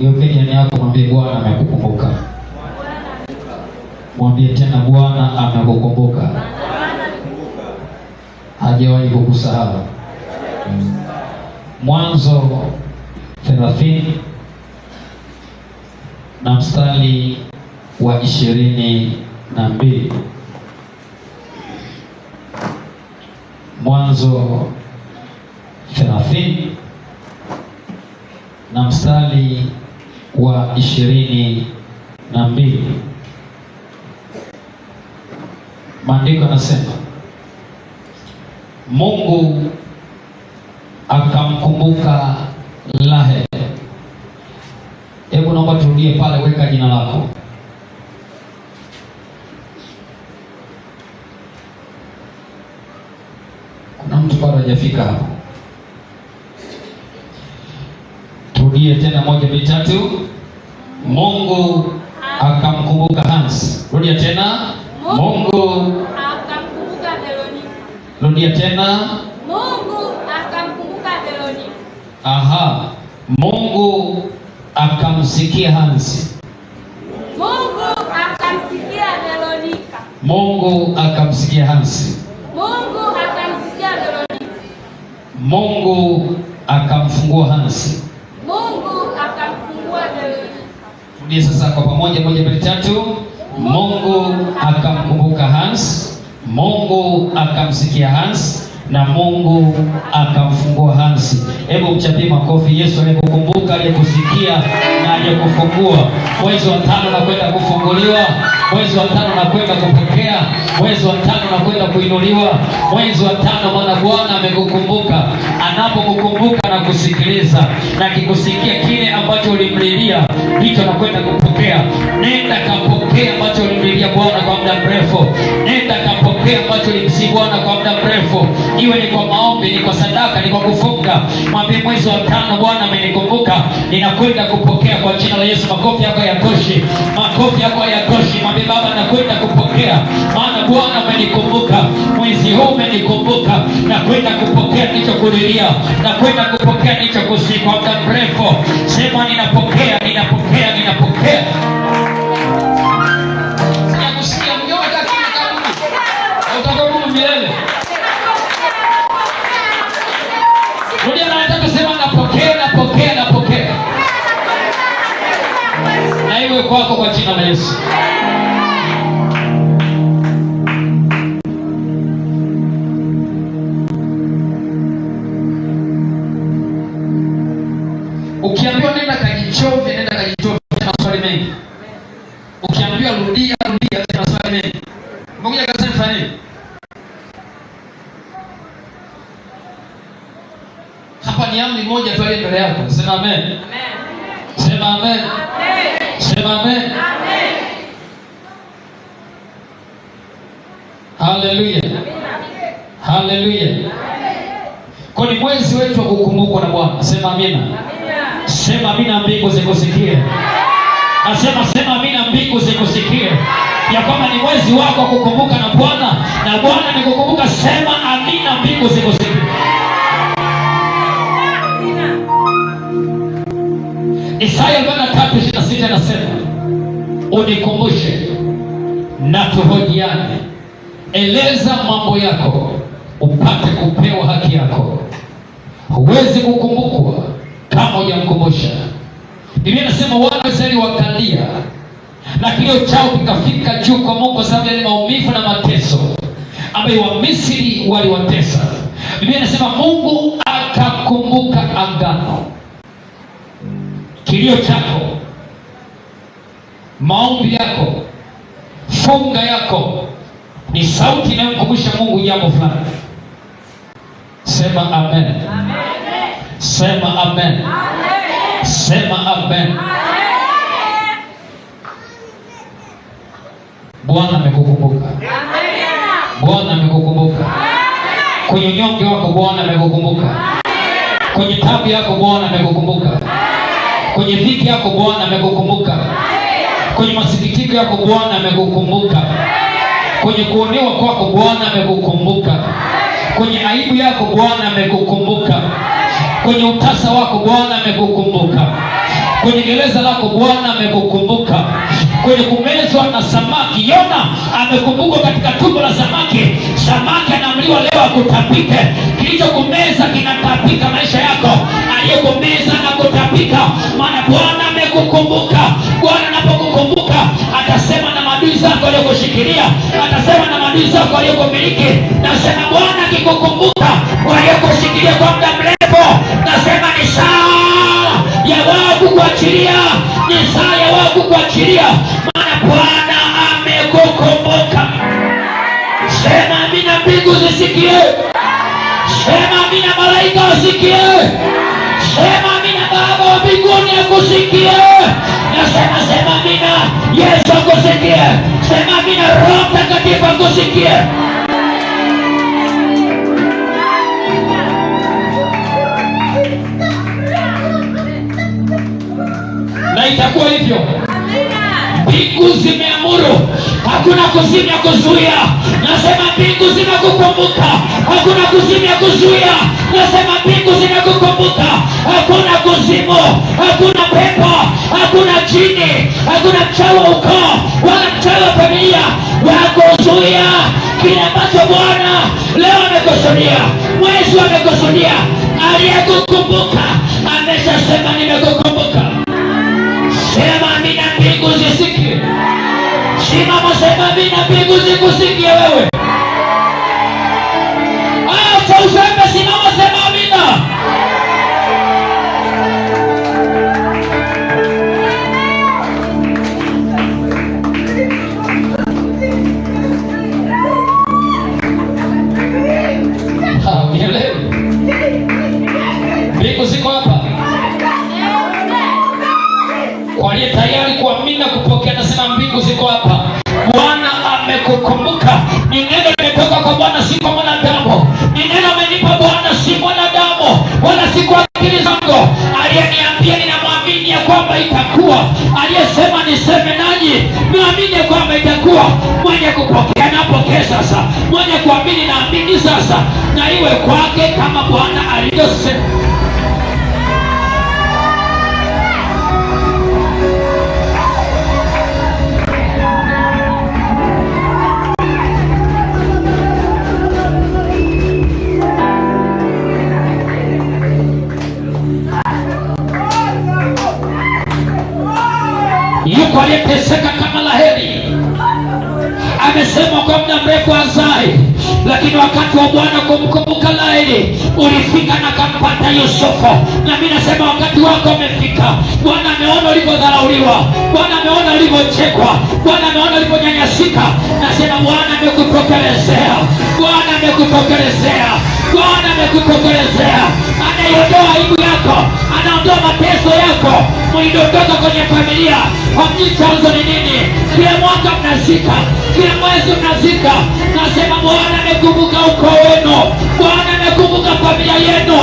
Geuke jirani yako, mwambie Bwana amekukumbuka. Mwambie tena Bwana amekukumbuka. Hajawahi kukusahau. Mwanzo 30 na mstari wa 22. Mwanzo 30 na mstari wa 22. Maandiko yanasema Mungu akamkumbuka Raheli. Hebu naomba turudie pale, weka jina lako. Kuna mtu bado hajafika hapo. Turudie tena, 1 2 3. Mungu akamkumbuka Hans. Rudia tena. Mungu akamkumbuka Veronica. Rudia tena. Mungu akamkumbuka Veronica. Aha. Mungu akamsikia Hans. Mungu akamsikia Veronica. Mungu akamsikia Hans. Mungu akamsikia Veronica. Mungu akamfungua Hans. Mungu akamfungua Veronica. Rudia sasa kwa pamoja, 1 2 3. Mungu akamkumbuka Hans. Mungu akamsikia Hans na Mungu akamfungua Hans. Hebu mchapie makofi Yesu aliyekukumbuka, aliyekusikia na aliyekufungua. Mwezi wa 5 na kwenda kufunguliwa. Mwezi wa 5 na kwenda kupokea. Mwezi wa 5 na kwenda kuinuliwa. Mwezi wa 5, maana Bwana amekukumbuka. Anapokukumbuka na kusikiliza na kikusikia kile ambacho ulimlilia, hicho anakwenda kupokea. Nenda kapokea ambacho ulimlilia Bwana kwa muda mrefu. Nenda kapokea ambacho ulimsihi Bwana kwa muda mrefu. Iwe ni kwa maombi, ni kwa sadaka, ni kwa kufunga. Mwambie mwezi wa 5 Bwana amenikumbuka, ninakwenda kupokea kwa jina la Yesu. Makofi yako hayatoshi. Makofi yako hayatoshi. Mwambie Baba, nakwenda kupokea maana Bwana amenikumbuka. Mwezi huu umenikumbuka, nakwenda kupokea nilichokulilia, nakwenda kupokea nilichokusihi kwa muda mrefu. Sema ninapokea, ninapokea, ninapokea. Sikusikia mjomba kile kaburi. Utakuwa milele. Rudia na nataka kusema napokea, napokea, napokea. Na iwe kwako kwa jina la Yesu. Ukiambiwa nenda kajichove, nenda kajichove, tena maswali mengi. Ukiambiwa rudia, rudia, tena maswali mengi. Umekuja kanisani fanya nini? Hapa ni amri moja tu ile mbele yako. Sema amen. Amen. Sema amen. Amen. Sema amen. Amen. Haleluya. Haleluya. Kwa ni mwezi wetu wa kukumbukwa na Bwana. Sema amina. Sema amina, mbingu zikusikie. Nasema sema amina, mbingu zikusikie. Ya kwamba ni mwezi wako wa kukumbuka na Bwana, na Bwana amekukumbuka. Sema amina, mbingu zikusikie. Isaya 43:26 nasema, unikumbushe na tuhojiane, eleza mambo yako upate kupewa haki yako. Huwezi kukumbukwa kama hujamkumbusha. Biblia inasema wana wa Israeli wakalia na kilio chao kikafika juu kwa Mungu kwa sababu ya maumivu na mateso ambayo Wamisri waliwatesa. Biblia inasema Mungu akakumbuka agano. Kilio chako, maombi yako, funga yako ni sauti inayomkumbusha Mungu jambo fulani. Sema amen. Amen. Sema amen. Amen. Sema amen. Amen. Bwana amekukumbuka. Bwana amekukumbuka. Kwenye unyonge wako Bwana amekukumbuka. Kwenye tabu yako Bwana amekukumbuka. Kwenye dhiki yako Bwana amekukumbuka. Kwenye masikitiko yako Bwana amekukumbuka. Kwenye kuonewa kwako, Bwana amekukumbuka. Kwenye aibu yako, Bwana amekukumbuka. Kwenye utasa wako, Bwana amekukumbuka. Kwenye gereza lako Bwana amekukumbuka. Kwenye kumezwa na samaki, Yona amekumbukwa katika tumbo la samaki. Samaki anaamriwa leo akutapike. Kilichokumeza kinatapika maisha yako. Aliyekumeza na kutapika, maana Bwana amekukumbuka. Bwana anapokukumbuka atasema na maadui zako waliokushikilia, atasema na maadui zako waliokumiliki. Nasema Bwana akikukumbuka waliokushikilia kwa muda mrefu, nasema ni saa ya wao kukuachilia, ni saa ya wao kukuachilia, maana Bwana amekukumbuka. Sema amina, mbingu zisikie. Sema amina, malaika wasikie. Sema amina, Baba wa mbinguni akusikie. Nasema sema amina, Yesu akusikie. Sema amina, Roho Mtakatifu akusikie. Na itakuwa hivyo. Mbingu zimeamuru, hakuna kuzimu ya kuzuia. Nasema mbingu zimekukumbuka, hakuna kuzimu ya kuzuia. Nasema mbingu zimekukumbuka, hakuna kuzimu, hakuna pepo, hakuna jini, hakuna mchawi wa ukoo wala mchawi wa familia wa kuzuia kile ambacho Bwana leo amekusudia, mwezi amekusudia. Aliyekukumbuka ameshasema nimekukumbuka. Sema amina, mbingu zisikie. Simama, sema amina, mbingu zikusikie wewe. Acha uzembe, simama, sema amina. Mbingu ziko hapa. Kwa aliye tayari kuamini kupokea, nasema mbingu ziko hapa. Bwana amekukumbuka. Ni neno limetoka kwa Bwana, si kwa mwanadamu. Ni neno amenipa Bwana, si mwanadamu wala si kwa akili zangu. Aliyeniambia ninamwamini ya kwamba itakuwa. Aliyesema niseme nanyi naamini ya kwamba itakuwa. Mwenye kupokea napokea sasa, mwenye kuamini naamini sasa, na iwe kwake kama Bwana alivyosema. Yuko aliyeteseka kama Raheli, amesema kwa muda mrefu azae, lakini wakati wa Bwana kumkumbuka Raheli ulifika na kampata Yusufu. Na mimi nasema wakati wako umefika. Bwana ameona ulipodharauliwa, Bwana ameona ulipochekwa, Bwana ameona uliponyanyasika. Nasema Bwana amekutokelezea, Bwana amekutokelezea, Bwana amekutokelezea. Anaiondoa aibu yako, anaondoa mateso yako. Mlidondoka kwenye familia, hamjui chanzo ni nini. Kila mwaka mnazika, kila mwezi mnazika. Nasema Bwana amekumbuka ukoo wenu, Bwana amekumbuka familia yenu.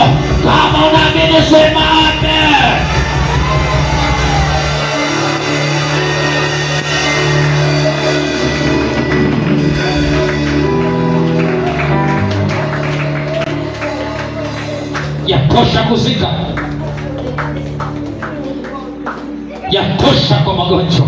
Kama unaamini sema amen. Yatosha kuzika, yatosha kwa magonjwa.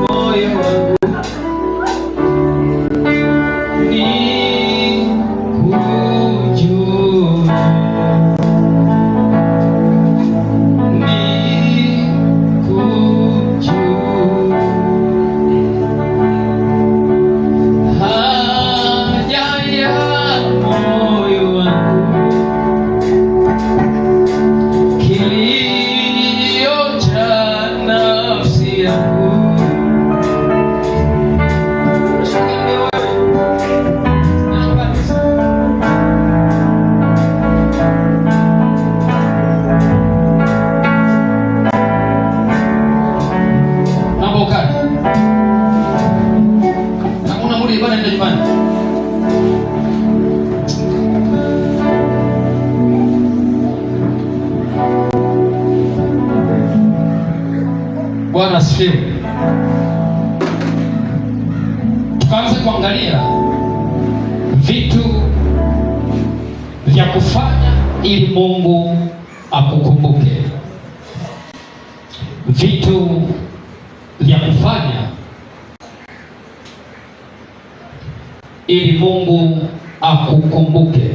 Moyo wangu kali. Na una muda ibada ndio nyumbani. Bwana asifiwe. Tukaanza kuangalia vitu vya kufanya ili Mungu akukumbuke. Vitu vya kufanya ili Mungu akukumbuke.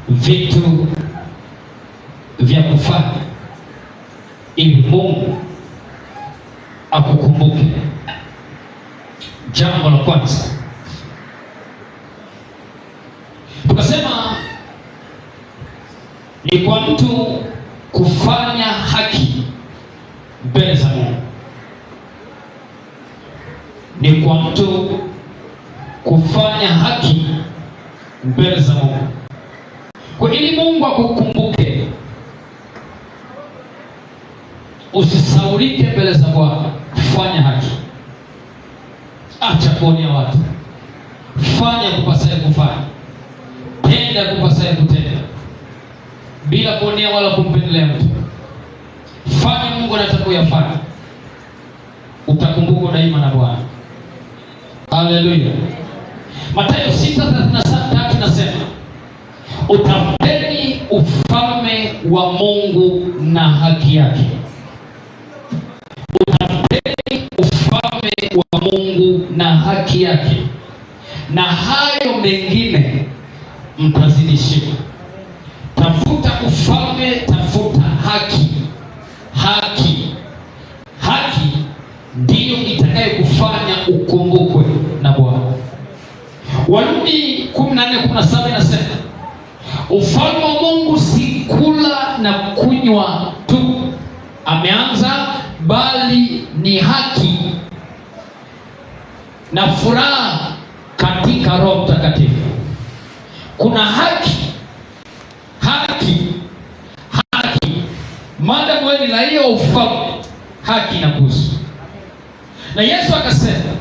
Vitu vya kufanya ili Mungu akukumbuke. Jambo la kwanza tukasema ni kwa mtu kufanya haki mbele za Mungu. Ni kwa mtu kufanya haki mbele za Mungu. Kwa ili Mungu akukumbuke, usisaulike mbele za Bwana. Fanya haki, acha kuonea watu, fanya kupasaye kufanya, tenda kupasaye kutenda, bila kuonea wala kumpendelea mtu. Fanya Mungu anataka kuyafanya, utakumbukwa daima na Bwana. Haleluya. Mathayo 6:33 nasema, utafuteni ufalme wa Mungu na haki yake. Utafuteni ufalme wa Mungu na haki yake, na hayo mengine mtazidishiwa. Tafuta ufalme, tafuta haki. Haki ndiyo itakayokufanya ukumbukwe na Bwana. Warumi 14:17 inasema, ufalme wa Mungu si kula na kunywa tu, ameanza, bali ni haki na furaha katika Roho Mtakatifu. Kuna haki. Maadamu wewe ni raia wa ufalme, haki inakuhusu. Na Yesu akasema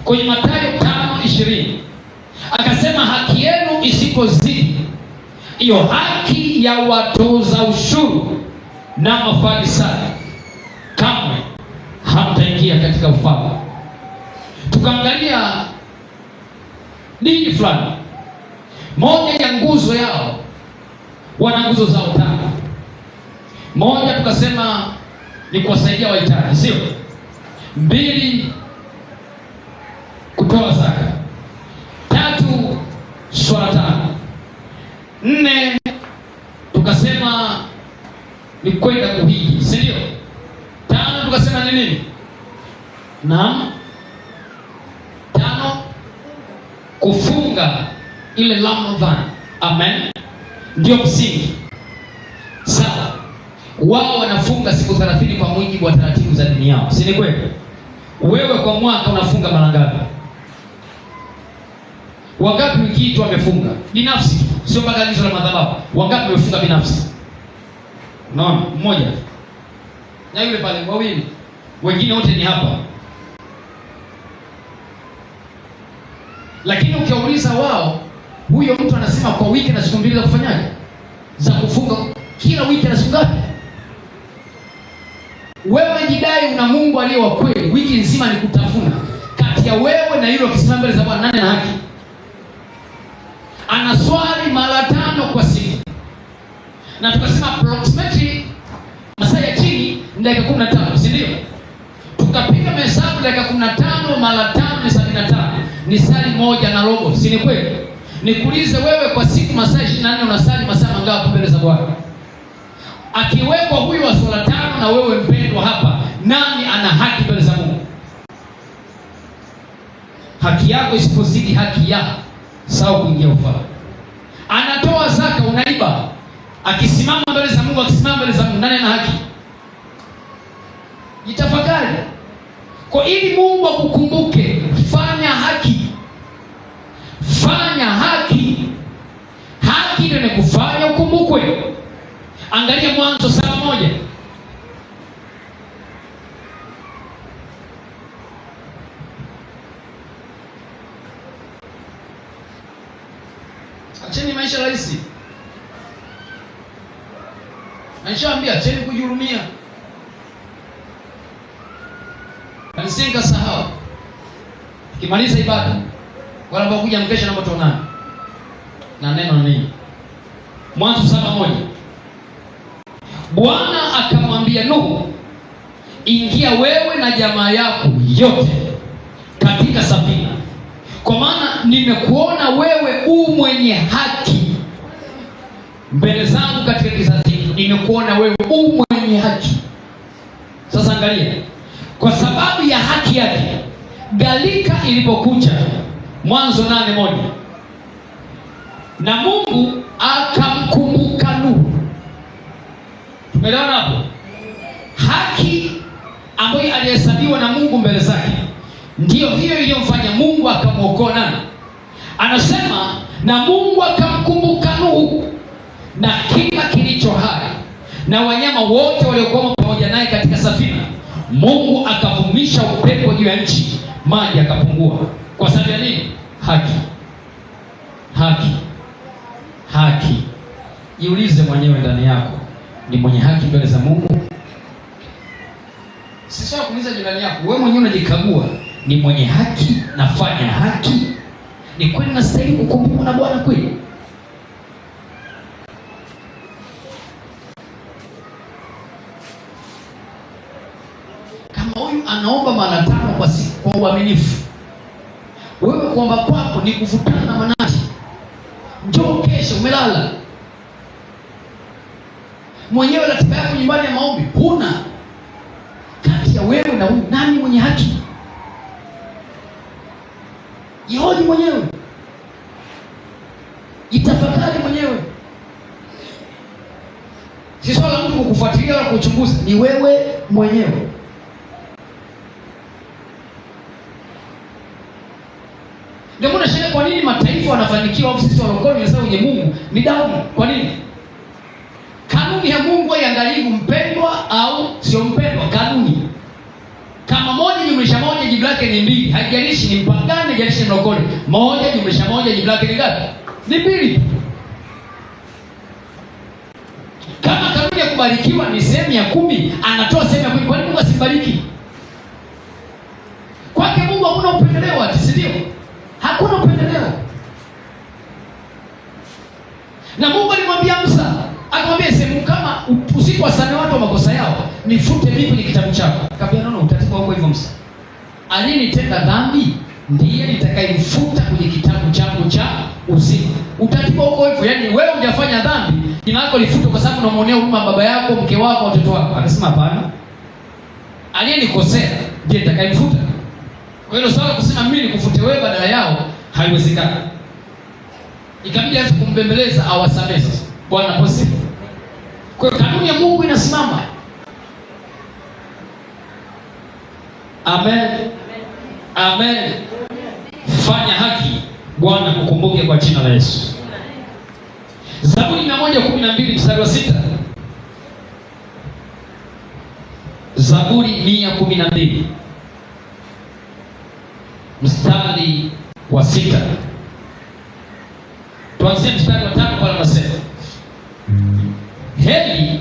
kwenye Mathayo 5:20, akasema haki yenu isipozidi, hiyo haki ya watoza ushuru na Mafarisayo, kamwe hamtaingia katika ufalme. Tukaangalia dini fulani, moja ya nguzo yao, wana nguzo zao 5. Moja tukasema ni kuwasaidia wahitaji, sio? 2, kutoa zaka. 3, swala 5. 4, tukasema ni kwenda kuhiji, si ndio? 5, tukasema ni nini? Naam. 5, kufunga ile Ramadhani. Amen. Ndio msingi. Sawa. Wao wanafunga siku 30 kwa mujibu wa taratibu za dini yao, si ni kweli? Wewe kwa mwaka unafunga mara ngapi? Wangapi wiki hii tu wamefunga binafsi, sio mpaka kanisa la madhabahu? Wangapi wamefunga binafsi? Unaona, mmoja na yule pale, wawili, wengine wote ni hapa. Lakini ukiuliza wao, huyo mtu anasema kwa wiki na siku 2 za kufanyaje, za kufunga. Kila wiki na siku ngapi? Wewe jidai una Mungu aliye wa kweli, wiki nzima ni kutafuna. Kati ya wewe na yule ukisimama mbele za Bwana, nani ana haki? Anaswali mara 5 kwa siku, na tukasema approximately masaa ya chini ni dakika 15, si ndio? Tukapiga mahesabu, dakika 15 mara 5 ni 75, ni sali 1.5, si ni kweli? Nikuulize wewe, kwa siku masaa 24 unasali masaa mangapi mbele za Bwana? Akiwekwa huyu wa swala 5 na wewe mpendwa hapa, nani ana haki mbele za Mungu? Haki yako isipozidi haki ya sawa kuingia ufalme. Anatoa zaka, unaiba. Akisimama mbele za Mungu, nani ana haki? Jitafakari. Kwa ili Mungu akukumbuke, fanya haki. Fanya haki. Haki ndio inakufanya ukumbukwe. Angalia Mwanzo 7:1. Acheni maisha rahisi. Naishaambia acheni kujihurumia. Kanisenga sahau. Kimaliza ibada. Wala ambao kuja mkesha na moto nani? Na neno nini? Mwanzo 7:1. Bwana akamwambia Nuhu, ingia wewe na jamaa yako yote katika safina, kwa maana nimekuona wewe u mwenye haki mbele zangu katika kizazi hiki. Nimekuona wewe u mwenye haki. Sasa angalia, kwa sababu ya haki yake gharika ilipokuja, Mwanzo 8:1, na Mungu akamkumbuka Nuhu. Tumeelewana hapo? Haki ambayo alihesabiwa na Mungu mbele zake ndiyo hiyo iliyomfanya Mungu akamwokoa nani? Anasema na Mungu akamkumbuka Nuhu na kila kilicho hai na wanyama wote waliokuwa pamoja naye katika safina. Mungu akavumisha upepo juu ya nchi, maji yakapungua. Kwa sababu ya nini? Haki. Haki. Haki. Jiulize mwenyewe ndani yako, ni mwenye haki mbele za Mungu? Si sawa kuuliza jirani yako, wewe mwenyewe unajikagua, ni mwenye haki? Nafanya haki? Ni kweli nastahili kukumbukwa na Bwana kweli? Kama huyu anaomba mara 5 kwa siku kwa uaminifu, wewe kuomba kwako ni kuvutana na manati, njoo kesho umelala mwenyewe, ratiba yako nyumbani ya maombi huna. Kati ya wewe na huyu nani mwenye haki? Jihoji mwenyewe, itafakari mwenyewe. Si swala mtu kukufuatilia wala kuchunguza, ni wewe mwenyewe. Ndio maana shida, kwa nini mataifa wanafanikiwa au sisi walokole sasa wenye Mungu ni down? Kwa nini? Kanuni ya Mungu haiangalii mpendwa au sio mpendwa. Kanuni kama 1+1 jibu lake ni 2, haijalishi ni mpagani, haijalishi ni mlokole. 1+1 jibu lake ni ngapi? Ni 2. Kama kanuni ya kubarikiwa ni sehemu ya 10, anatoa sehemu ya 10. Kwa nini Mungu asibariki? Kwake Mungu hakuna upendeleo, ati si ndio? Hakuna upendeleo. Na Mungu alimwambia Musa, akamwambia sehemu kama usipowasamehe watu wa makosa yao, nifute mimi kwenye kitabu chako. Akamwambia no, utaratibu wako hivyo Musa. Aliyenitenda dhambi ndiye nitakayemfuta kwenye kitabu changu cha uzima. Utaratibu wako hivyo, yani wewe hujafanya dhambi, jina lako lifute kwa sababu unamwonea huruma baba yako, mke wako, watoto wako. Akasema hapana, aliyenikosea ndiye nitakayemfuta. Kwa hiyo swala kusema mimi nikufute wewe badala yao haiwezekani. Ikabidi hata kumbembeleza awasamehe. Sasa Bwana posifu. Kwa hiyo kanuni ya Mungu inasimama. Amen. Amen. Fanya haki, Bwana kukumbuke kwa jina la Yesu. Zaburi 112 mstari wa 6. Zaburi 112 mstari wa 6. Tuanzie mstari wa 5 pale anasema, heri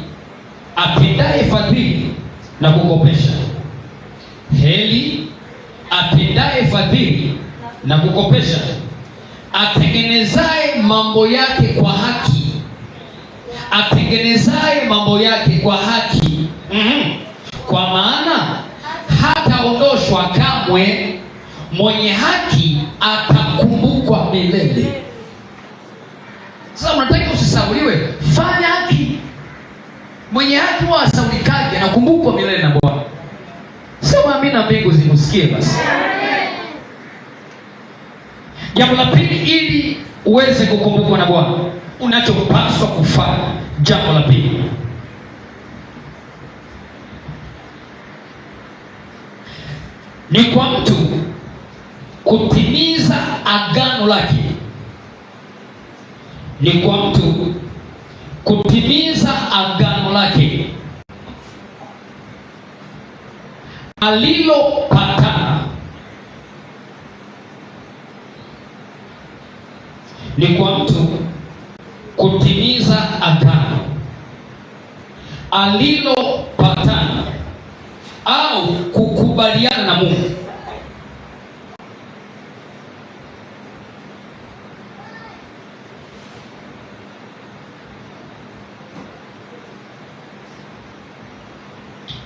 atendaye fadhili na kukopesha. Heri atendaye fadhili na kukopesha, atengenezaye mambo yake kwa haki. Atengenezaye mambo yake kwa haki. Kwa maana hataondoshwa kamwe, mwenye haki atakumbukwa milele. Sasa unataka usisauliwe, fanya haki. Mwenye haki huwa asaulikaje? Anakumbukwa milele na Bwana. Sema amina, mbingu zimusikie basi. Jambo la pili, ili uweze kukumbukwa na Bwana, unachopaswa kufanya, jambo la pili, ni kwa mtu kutimiza agano lake. Ni kwa mtu kutimiza agano lake alilopatana. Ni kwa mtu kutimiza agano alilopatana au kukubaliana na Mungu.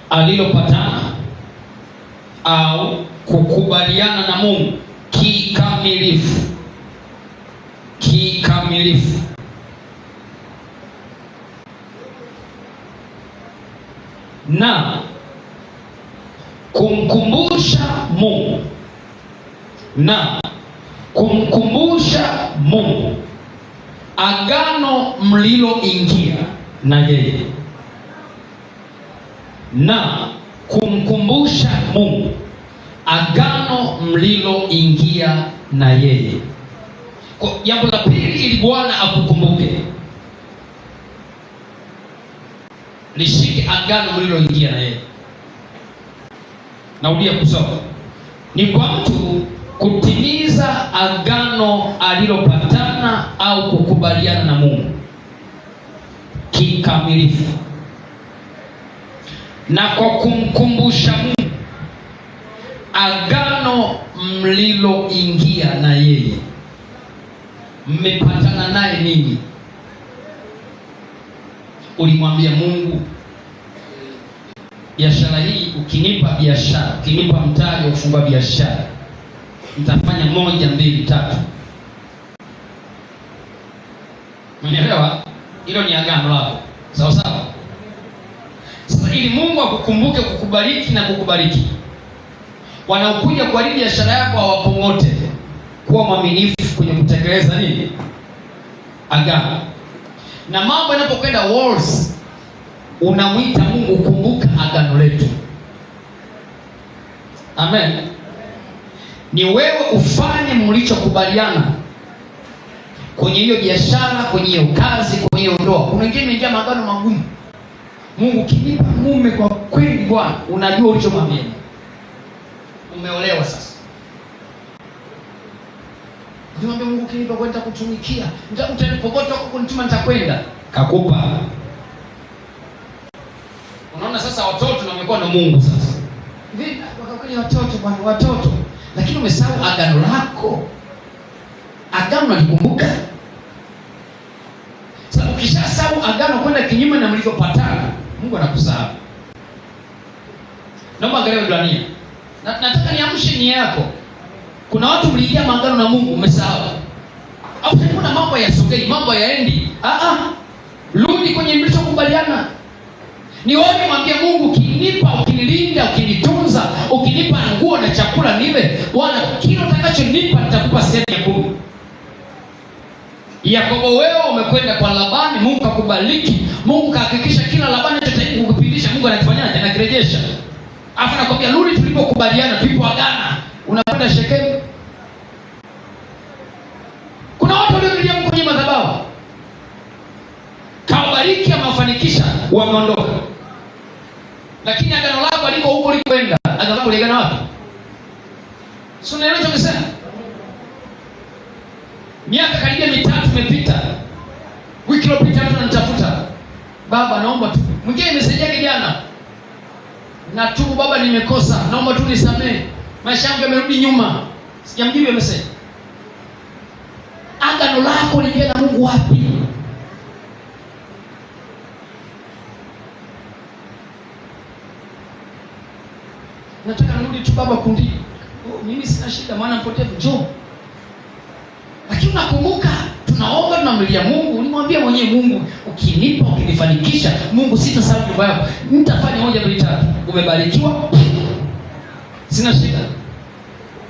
Alilopatana au kukubaliana na Mungu kikamilifu. Kikamilifu. Na kumkumbusha Mungu. Na kumkumbusha Mungu agano mliloingia na yeye. Na kumkumbusha Mungu agano mliloingia na yeye. Kwa jambo la pili, ili Bwana akukumbuke, lishike agano mliloingia na yeye. Narudia kusoma. Ni kwa mtu kutimiza agano alilopatana au kukubaliana na Mungu kikamilifu, na kwa kumkumbusha Mungu agano mliloingia na yeye. Mmepatana naye nini? Ulimwambia Mungu, biashara hii ukinipa biashara, ukinipa mtaji wa kufungua biashara, nitafanya 1, 2, 3. Umeelewa? Hilo ni agano lako. Sawa sawa? Sasa ili Mungu akukumbuke kukubariki na kukubariki, wanaokuja kwa ajili ya biashara yako hawapongote. Kuwa mwaminifu kwenye kutekeleza nini? Agano. Na mambo yanapokwenda walls, unamwita Mungu, kumbuka agano letu. Amen. Ni wewe ufanye mlichokubaliana kwenye hiyo biashara, kwenye hiyo kazi, kwenye hiyo ndoa. Kuna wengine wameingia magano magumu. Mungu, kinipa mume kwa kweli Bwana, unajua ulichomwambia. Umeolewa sasa. Niambia Mungu, kinipa kwenda kutumikia, popote huko kunituma nitakwenda. Kakupa. Unaona sasa watoto na wamekuwa na Mungu sasa. Vipi wakakuja watoto Bwana, watoto. Lakini umesahau agano lako. Agano unalikumbuka? Sasa ukishasahau agano kwenda kinyume na mlivyopatana, Mungu anakusahau. Naomba angalia Ibrania. Nataka niamshe nia yako. Kuna watu mliingia maagano na Mungu umesahau. Au kuna mambo yasogei, mambo yaendi. Rudi kwenye mlichokubaliana. Ni wewe mwambie Mungu, ukinipa, ukinilinda, ukinitunza, ukinipa nguo na chakula niwe, Bwana, kile utakachonipa nitakupa sehemu ya 10. Yakobo, wewe umekwenda kwa Labani, Mungu kakubariki. Mungu kahakikisha kila Labani anachotaka kukupitisha, Mungu anakifanyaje? Anakirejesha. Afu nakwambia rudi tulipokubaliana, tulipoagana. Unakwenda Shekemu. Kuna watu walioingia kwenye madhabahu, kawabariki, amafanikisha, wameondoka. Lakini agano lako aliko huko ulikwenda, agano lako ligana wapi? Sio neno chokesema. Miaka karibia 3 imepita. Wiki iliyopita mtu ananitafuta. Baba, naomba tu. Mwingine nimesaidia jana. Natubu baba, nimekosa. Naomba tu nisamee. Maisha yangu yamerudi nyuma. Sijamjibu message. Agano lako lingine na Mungu wapi? Nataka nirudi tu baba kundi. Mimi sina shida, maana mpotevu, njoo. Lakini unakumbuka tunaomba, tunamlilia Mungu, ulimwambia mwenyewe Mungu, ukinipa, ukinifanikisha, Mungu sitasahau nyumba yako. Nitafanya 1, 2, 3. Umebarikiwa. Sina shida.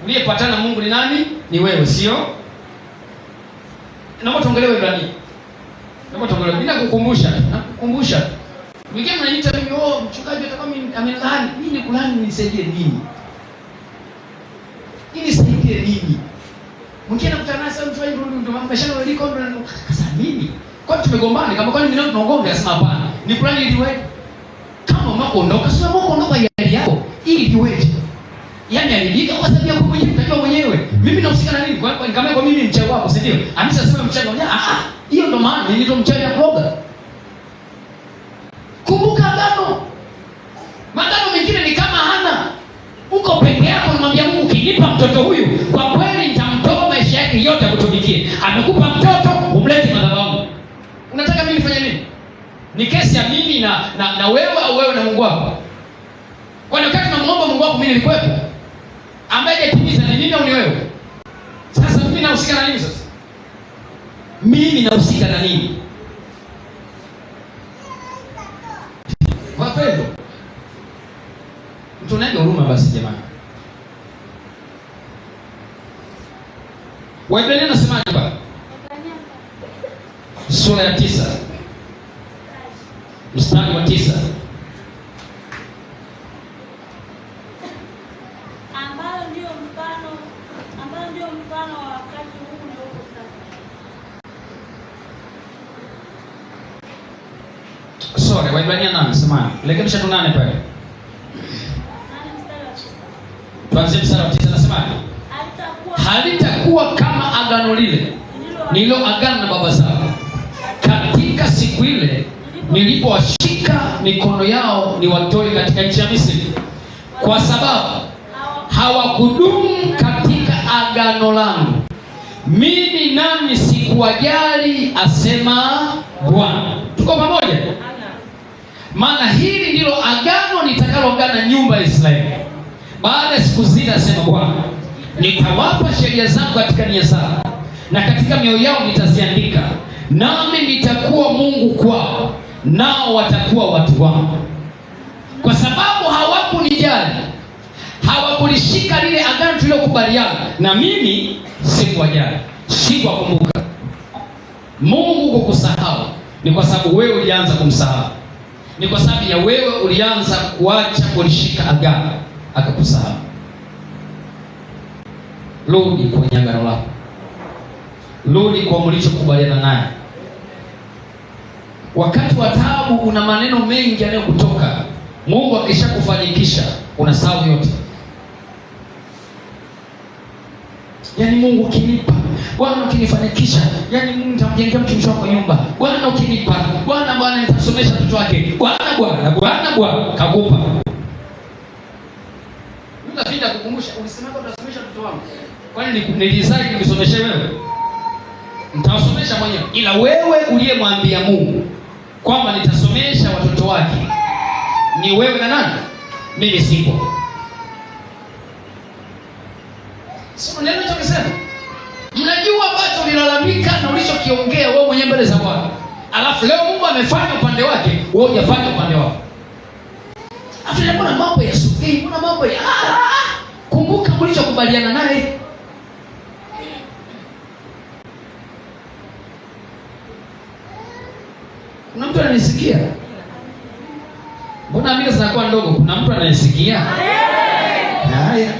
Uliyepatana Mungu ni nani? Ni wewe, sio? Naomba tuongelee Ibrania. Naomba tuongelee. Bila kukumbusha, nakukumbusha. Mwingine mnaniita mimi, mchungaji atakuwa amelaani. Mimi kulani nisaidie nini? Ili nisaidie nini? Mwingine anakutana sasa mtu wangu ndio mambo yashana waliko ndo sasa mimi Kwa tumegombana kama kwani mimi tunaongea asema hapana. Ni fulani ili wewe. Kama unaondoka sio unaondoka yali yako ili wewe. Yaani alilika kwa sababu yako mwenyewe utajua mwenyewe. Mimi nahusika na nini? Kama kwa mimi mchawi wako, si ndio? Ameshasema mchawi wangu. Hiyo ndo maana mimi ndo mchawi ya kuoga. Kumbuka agano. Magano mengine ni kama hana. Uko peke yako unamwambia Mungu ukinipa mtoto huyu, kwa kweli nitamtoa maisha yake yote akutumikie. Amekupa mtoto, umlete madhabahu. Unataka mimi nifanye nini? Ni kesi ya mimi na wewe au wewe na Mungu wako? Kwa wakati tunamuomba Mungu wako mimi nilikuwepo. Ambaye hajatimiza ni mimi au ni wewe? Sasa mimi nahusika na nini sasa? Mimi nahusika na nini? Wapendo. Tunaenda huruma basi jamani. Waebrania nasemaje baba? Sura ya 9. Mstari wa 9. Ambao ndio mfano wa wakati huu na huko sasa. Sorry, Waebrania 8 sema. Rekebisha tu 8 pale. Tuanze mstari wa 9 nasemaje? Halitakuwa kama agano lile nililoagana na baba zao katika siku ile nilipowashika mikono yao niwatoe katika nchi ya Misri, kwa sababu hawakudumu katika agano langu, mimi nami sikuwajali, asema Bwana. Tuko pamoja? Maana hili ndilo agano nitakaloagana nyumba ya Israeli baada ya siku zile, asema Bwana. Nitawapa sheria zangu katika nia zao na katika mioyo yao nitaziandika, nami nitakuwa Mungu kwao, nao watakuwa watu wangu. Kwa sababu hawakunijali, hawakulishika lile agano tulilokubaliana, na mimi sikuwajali, sikuwakumbuka. Mungu kukusahau ni kwa sababu wewe ulianza kumsahau. Ni kwa sababu ya wewe ulianza kuacha kulishika agano, akakusahau. Rudi kwenye agano lako. Rudi kwa mlichokubaliana naye. Wakati wa taabu una maneno mengi yanayokutoka. Mungu akishakufanikisha unasahau yote. Yaani Mungu ukinipa, Bwana ukinifanikisha, yaani Mungu nitamjengea mtumishi wako nyumba. Bwana ukinipa, Bwana nitasomesha mtoto wake. Bwana kakupa. Unapenda kukumbusha, ulisema utasomesha mtoto wangu. Kwani nilizai nikisomeshe wewe? Nitawasomesha mwenyewe. Ila wewe uliyemwambia Mungu kwamba nitasomesha watoto wake ni wewe na nani? Mimi sipo. Sio neno chokisema. Mnajua ambacho ulilalamika na ulichokiongea wewe mwenyewe mbele za Bwana. Alafu leo Mungu amefanya upande wake, wewe hujafanya upande wako. Afadhali mbona mambo ya sukei, mbona mambo ya kumbuka mlichokubaliana naye. Kuna mtu ananisikia? Mbona mimi zinakuwa ndogo? Kuna mtu ananisikia? Haya.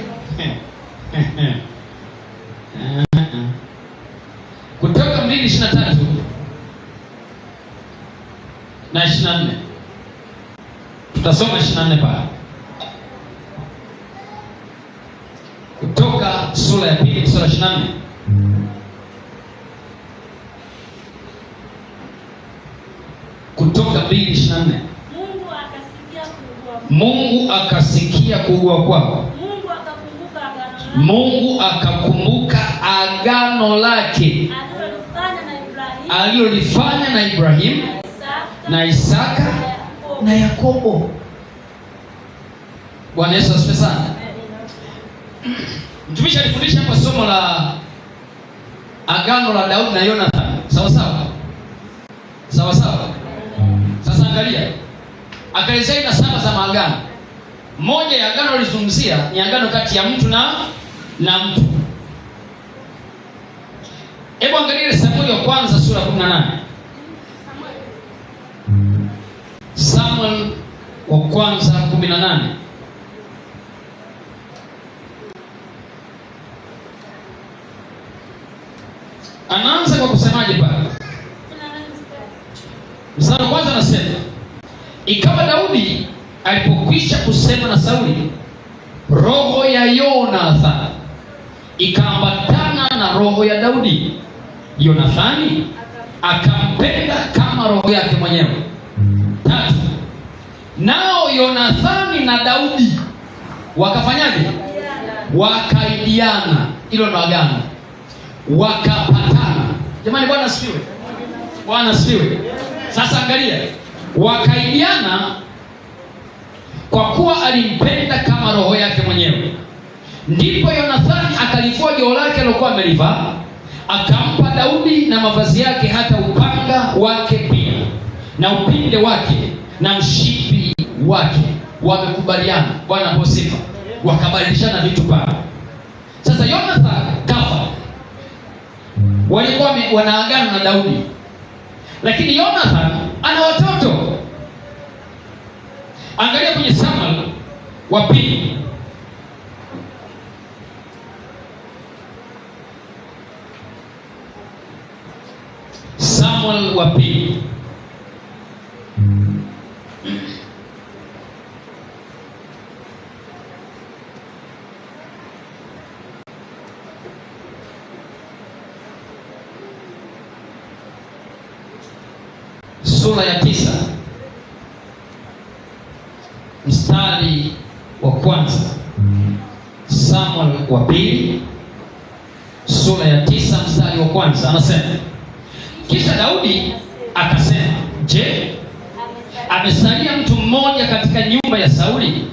Kutoka 2:23 na 24. Tutasoma 24 pale. Kutoka sura ya 2 sura 24. Kutoka 2:24. Mungu akasikia kuugua kwao. Mungu akakumbuka agano lake alilolifanya na Ibrahim na Isaka na Yakobo. Bwana Yesu asifiwe sana. Mtumishi alifundisha hapa somo la agano la Daudi na Jonathan. Sawa sawa? Sawa sawa. Sasa angalia. Akaelezea aina 7 za maagano. Moja ya agano alizungumzia ni agano kati ya mtu na mtu. Hebu angalia Samueli wa kwanza sura 18. Samuel wa kwanza 18. Anaanza kwa kusemaje pale? Ikawa Daudi alipokwisha kusema na Sauli, roho ya Yonathani ikaambatana na roho ya Daudi. Yonathani akampenda kama roho yake mwenyewe. 3, nao Yonathani na Daudi wakafanyaje? Wakaidiana. Hilo ndo agano. Wakapatana. Jamani, Bwana asifiwe. Bwana asifiwe. Sasa angalia, wakaidiana kwa kuwa alimpenda kama roho yake mwenyewe. Ndipo Yonathani akalivua joho lake alilokuwa amelivaa, akampa Daudi na mavazi yake, hata upanga wake pia na upinde wake na mshipi wake. Wamekubaliana. Bwana apewe sifa. Wakabadilishana vitu pale. Sasa Yonathani kafa. Walikuwa wanaagana na Daudi, lakini Yonathani ana watoto. Angalia kwenye Samuel wa pili. Samuel wa pili. Sura ya 9 mstari wa kwanza. Samuel wa pili sura ya 9 mstari wa kwanza anasema, kisha Daudi akasema, je, amesalia mtu mmoja katika nyumba ya Sauli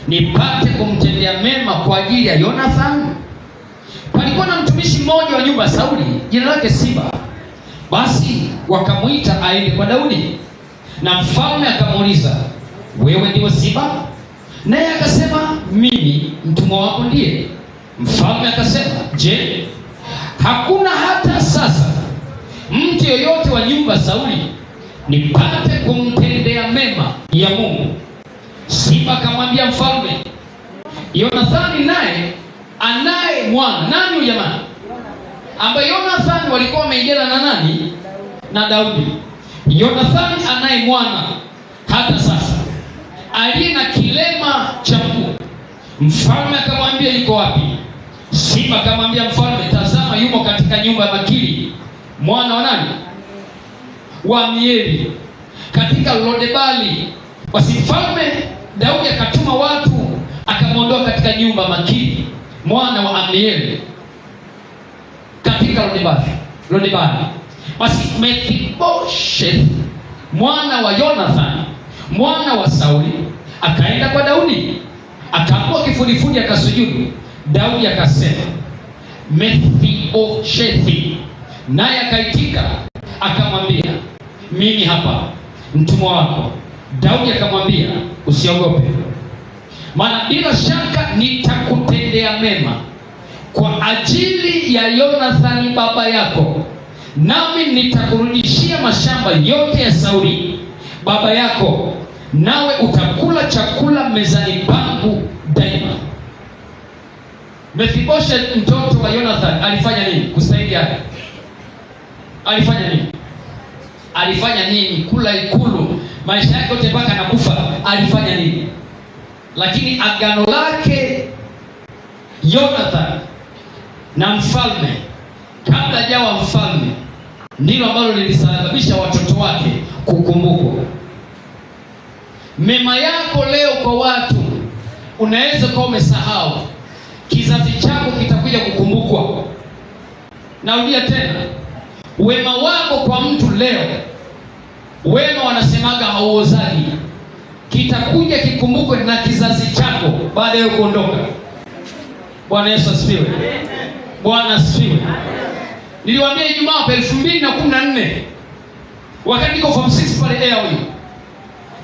nipate kumtendea mema kwa ajili ya Yonathani? Palikuwa na mtumishi mmoja wa nyumba ya Sauli, jina lake Siba. Basi wakamuita aende kwa Daudi, na mfalme akamuuliza, wewe ndiwe Siba? Naye akasema, mimi mtumwa wako ndiye. Mfalme akasema, je, hakuna hata sasa mtu yoyote wa nyumba ya Sauli nipate kumtendea mema ya Mungu? Siba akamwambia mfalme, Yonathani naye anaye mwana. Nani huyu jamani? Ambaye Yonathani walikuwa wameidiana na nani? Na Daudi. Yonathani anaye mwana hata sasa, aliye na kilema cha mguu. Mfalme akamwambia, yuko wapi? Siba akamwambia mfalme, tazama, yumo katika nyumba ya Makiri mwana wa nani? Wa Mieli, katika Lodebali. Basi mfalme Daudi akatuma watu, akamwondoa katika nyumba ya Makiri mwana wa Amieli katika Lodebali. Basi Mefiboshethi mwana wa Yonathani mwana wa Sauli akaenda kwa Daudi, akaangua kifudifudi, akasujudu. Daudi akasema, Mefiboshethi, naye akaitika akamwambia, mimi hapa mtumwa wako. Daudi akamwambia, usiogope, maana bila shaka nitakutendea mema kwa ajili ya Yonathani baba yako, nami nitakurudishia mashamba yote ya Sauli baba yako, nawe utakula chakula mezani pangu daima. Mefiboshethi mtoto wa Yonathani alifanya nini kusaidia? Alifanya nini? Alifanya nini? Kula ikulu maisha yake yote mpaka anakufa. Alifanya nini? Lakini agano lake Yonathani na mfalme, kabla hajawa mfalme, ndilo ambalo lilisababisha watoto wake kukumbukwa. Mema yako leo kwa watu unaweza kuwa umesahau, kizazi chako kitakuja kukumbukwa. Narudia tena, wema wako kwa mtu leo, wema wanasemaga hauozaji, kitakuja kikumbukwe na kizazi chako baada ya kuondoka. Bwana Yesu asifiwe. Bwana asifiwe. Niliwaambia Ijumaa 2014 wakati niko form 6 pale Airway,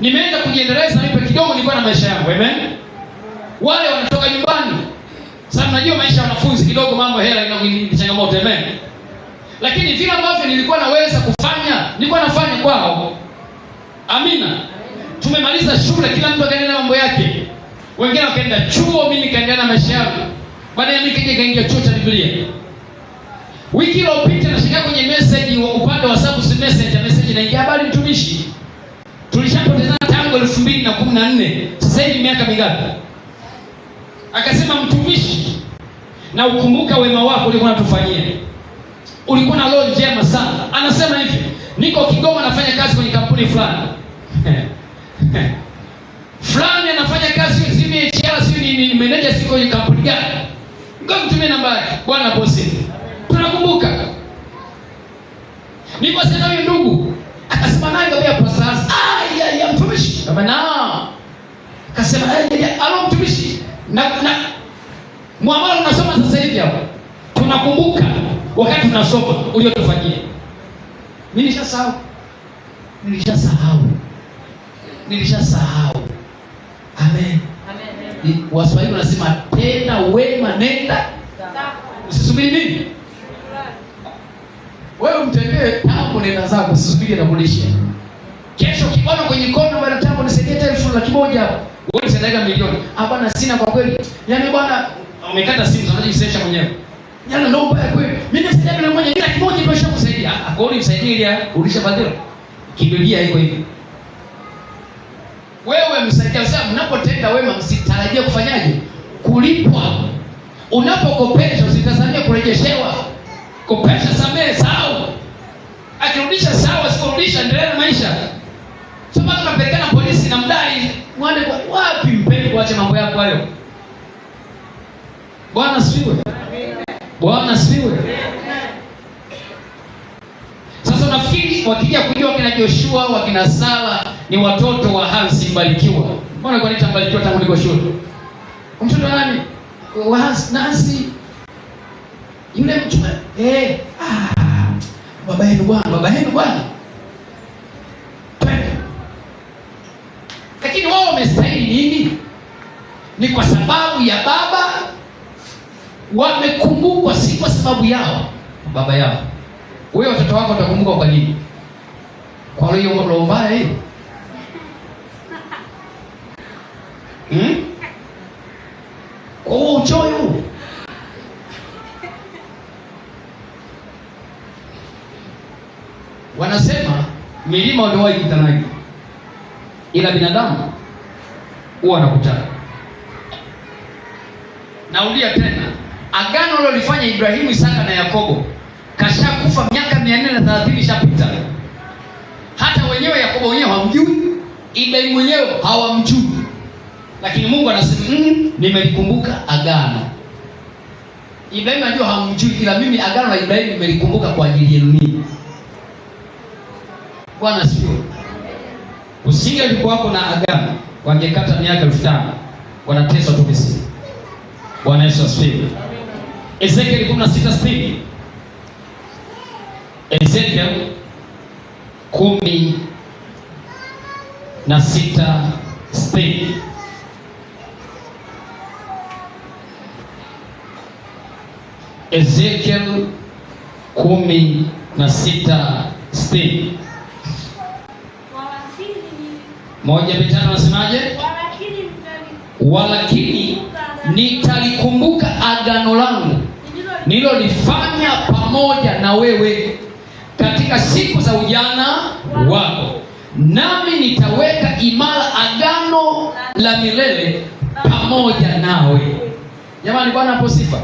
nimeenda kujiendeleza nipe kidogo, nilikuwa na maisha yangu. Amen. Wale wanatoka nyumbani. Sasa najua maisha ya wanafunzi kidogo, mambo hela ina changamoto. Amen. Lakini vile ambavyo nilikuwa naweza kufanya, nilikuwa nafanya kwao. Amina. Tumemaliza shule, kila mtu akaendelea na mambo yake. Wengine wakaenda chuo, mimi nikaendelea na maisha yangu. Baadaye mimi nikaingia chuo cha Biblia. Wiki iliyopita nashika kwenye message wa upande wa WhatsApp, message inaingia, habari mtumishi, tulishapotezana tangu 2014. Sasa hivi miaka mingapi? Akasema, mtumishi, na ukumbuka wema wako ulikuwa unatufanyia. Ulikuwa na roho njema sana. Anasema hivi, niko Kigoma nafanya kazi kwenye kampuni fulani. Fulani anafanya kazi hivi HR, ni manager siko kwenye kampuni gani? Ngoja mtumie nambari. Bwana bosi, tunakumbuka. Niko sasa huyo ndugu. Akasema naye ngambia pasas. Ya mtumishi. Kama na. Akasema alo mtumishi. Na muamala unasoma sasa hivi hapo. Tunakumbuka wakati tunasoma uliotufanyia. Mimi nilishasahau. Amen. Waswahili wanasema tena wema nenda. Usisubiri nini? Wewe mtendee tambo nenda zako, usisubiri na kulishia. Kesho kiona kwenye kona bwana, tambo nisaidie 1,100,000 hapo. Wewe unaenda milioni. Bwana sina kwa kweli. Yaani bwana umekata simu, unajisesha mwenyewe. Yaani ndio mbaya kweli. Mimi nisaidia na mmoja 1,000,000 ndio nishakusaidia. Akaoni msaidie ile urudisha badala. Kimbilia iko hivi. Wewe msaidia sana, mnapotenda wema msitarajie kufanyaje? Kulipwa. Unapokopesha usitazamie kurejeshewa. Kopesha, samehe, sawa. Akirudisha sawa, sikurudisha endelea na maisha. Sio mpaka unapelekana polisi na mdai, muone wapi mpeni kuacha mambo yako hayo. Bwana asifiwe. Bwana asifiwe. Sasa unafikiri wakija kujua kina Joshua, wakina Sala ni watoto wa Hansi Mbarikiwa. Mbona kwa nini Mbarikiwa tangu niko shule? Mtoto nani? Wa Hansi. Yule mchuma. Baba yenu bwana. Lakini wao wamestahili nini? Ni kwa sababu ya baba, wamekumbukwa, si kwa sababu yao baba yao. Wewe watoto wako watakumbuka kwa nini? Kwa hiyo roho mbaya hiyo. Kwa hiyo uchoyo. Wanasema milima ndio haikutanaji, ila binadamu huwa anakutana. Naulia tena, agano lilofanya Ibrahimu, Isaka na Yakobo kashakufa miaka 430 ishapita. Hata wenyewe Yakobo wenyewe hawamjui, Ibrahimu wenyewe hawamjui. Lakini Mungu anasema nimelikumbuka agano. Ibrahimu anajua hawamjui, ila mimi agano la Ibrahimu nimelikumbuka kwa ajili yenu ninyi. Bwana sio. Usinge ulikuwa wako na agano, wangekata miaka 5,000 wanateswa tu Misri. Bwana Yesu asifiwe. Ezekiel 16:60. Ezekiel 16:60. Ezekiel 16:60. Moja mitano nasemaje? Walakini nitalikumbuka agano langu nililolifanya pamoja na wewe katika siku za ujana wako, nami nitaweka imara agano la milele pamoja nawe. Jamani, Bwana hapo sifa.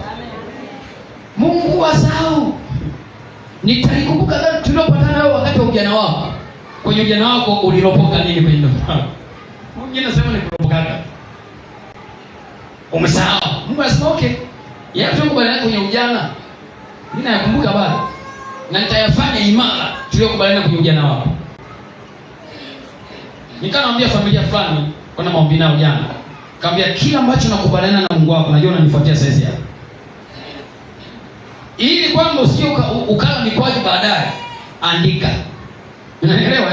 Mungu asahau. Nitalikumbuka agano tulilopatana nawe wakati wa ujana wako. Kwenye ujana wako uliropoka nini kwenye ndoto? Mwingine anasema ni kuropoka. Umesahau. Mungu anasema okay. Yeye tukubaliana kwenye ujana. Mimi nayakumbuka bado. Na nitayafanya imara tuliyokubaliana kwenye ujana wako. Nikamwambia familia fulani kuna maombi nao jana. Kaambia kila ambacho nakubaliana na Mungu wako najua unanifuatia saizi hapa. Ili kwamba usije ukala mikwaji baadaye, andika. Unaelewa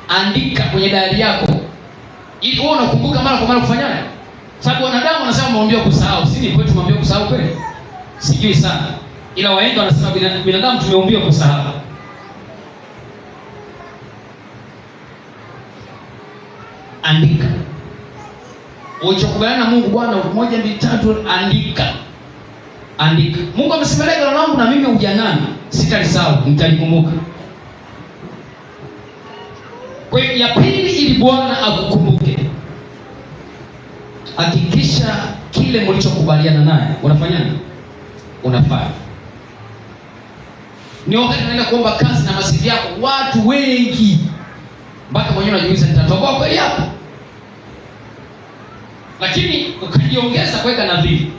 Andika kwenye diary yako. Ili wewe unakumbuka mara kwa mara kufanyaje? Sababu wanadamu wanasema maombi kusahau. Si ni kwetu maombi kusahau kweli? Sijui sana. Ila wahenga wanasema binadamu tumeombiwa kusahau. Andika. Ulichokubaliana na Mungu, Bwana 1 2 3, andika. Andika. Mungu amesema leo langu na mimi ujanani sitalisahau, nitalikumbuka. Kwa hiyo ya pili ili Bwana akukumbuke. hakikisha kile mlichokubaliana naye unafanyaje? Unafanya. Ni wakati unaenda kuomba kazi na masivi yako, watu wengi mpaka mwenyewe unajiuliza nitatoboa kweli hapa? Lakini ukajiongeza kuweka nadhiri,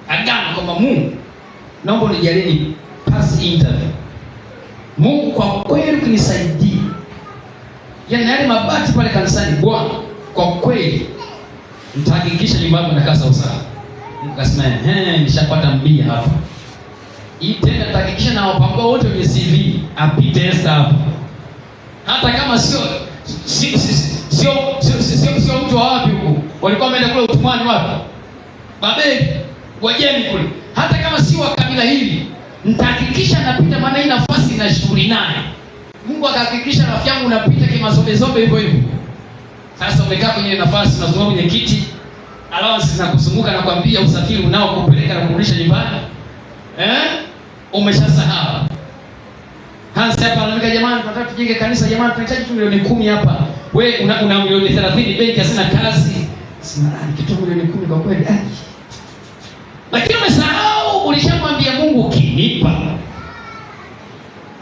agano kwamba Mungu, naomba unijalie ni pass interview. Mungu, kwa kweli ukinisaidia, yaani yale mabati pale kanisani, Bwana, kwa kweli nitahakikisha nyumbani inakaa sawa sawa. Nikasema nishapata mbia hapa. Hii tena nitahakikisha na wapambao wote wenye CV apite Esther hapa. Hata kama sio mtu wa wapi huko. Walikuwa wameenda kule utumwani wapi? Babeli, Wajemi kule. Hata kama sio wa kabila hili, nitahakikisha napita, maana hii nafasi ina shughuli naye. Mungu akahakikisha rafiki yangu unapita kimazobe hivyo hivyo. Sasa umekaa kwenye nafasi, unazunguka kwenye kiti, allowance zinakuzunguka na kwambia usafiri unao kupeleka na kurudisha nyumbani. Umeshasahau. Hansi hapa anamwambia jamani, tunataka tujenge kanisa, jamani tunahitaji tu milioni 10 hapa. Wewe una milioni 30, benki hasina kazi. Sina kitu milioni 10 kwa kweli. Lakini umesahau ulishamwambia Mungu ukinipa.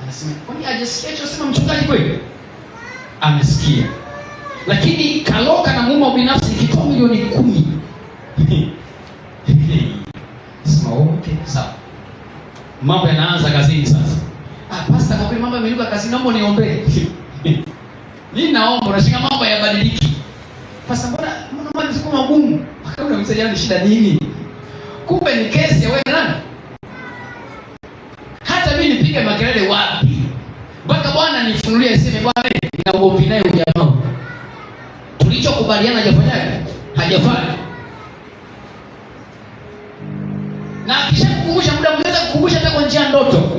Anasema, kwani hajasikia sema mchungaji kweli? Amesikia. Lakini kaloka na mume binafsi ikitoa milioni 10. Sema okay, sawa. Mambo yanaanza kazini sasa. Pastor, kwa kweli mambo yameinuka kazini, naomba niombee. Mimi naomba unashika mambo yabadiliki. Pastor, mbona mambo ni magumu? Kama unamsaidia ni shida nini? Kumbe ni kesi ya wewe nani? Hata mimi nipige makelele wapi? Mpaka Bwana nifunulie aseme Bwana na uombi naye ujamaa. Tulichokubaliana hajafanyaje? Hajafanya. Na kisha kukumbusha muda mwingine, kukumbusha hata kwa njia ndoto.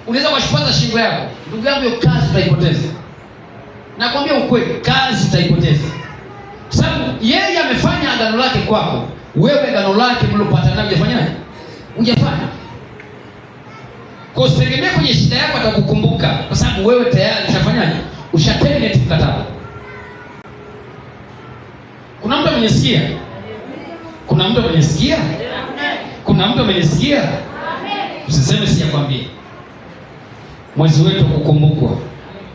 Unaweza kushipata shingo yako. Ndugu yangu, hiyo kazi utaipoteza. Nakwambia ukweli, kazi utaipoteza. Sababu yeye amefanya agano lake kwako. Wewe agano lake mlilopata naye hujafanyaje? Hujafanya. Kwa usitegemee kwenye shida yako atakukumbuka, kwa sababu wewe tayari ushafanyaje? Ushaterminate mkataba. Kuna mtu amenisikia? Kuna mtu amenisikia? Kuna mtu amenisikia? Usiseme sijakwambia. Mwezi wetu kukumbukwa.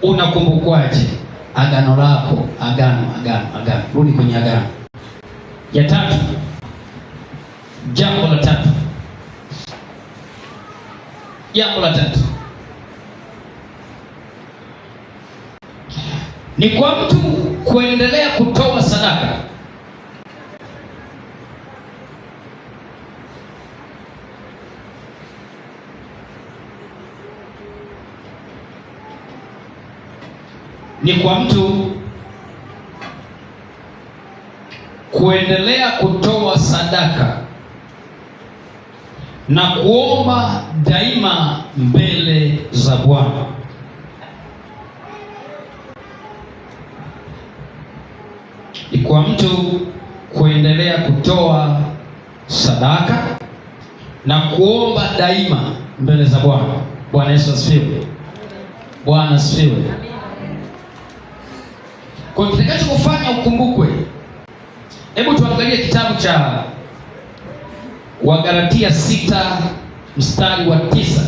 Unakumbukwaje? Agano lako, agano. Rudi kwenye agano. Ya tatu. Jambo la tatu. Ni kwa mtu kuendelea kutoa sadaka. Ni kwa mtu kuendelea kutoa sadaka na kuomba daima mbele za Bwana. Ni kwa mtu kuendelea kutoa sadaka na kuomba daima mbele za Bwana. Bwana Yesu asifiwe. Bwana asifiwe. Kwa hiyo kitakachokufanya ukumbukwe, hebu tuangalie kitabu cha Wagalatia 6 mstari wa 9.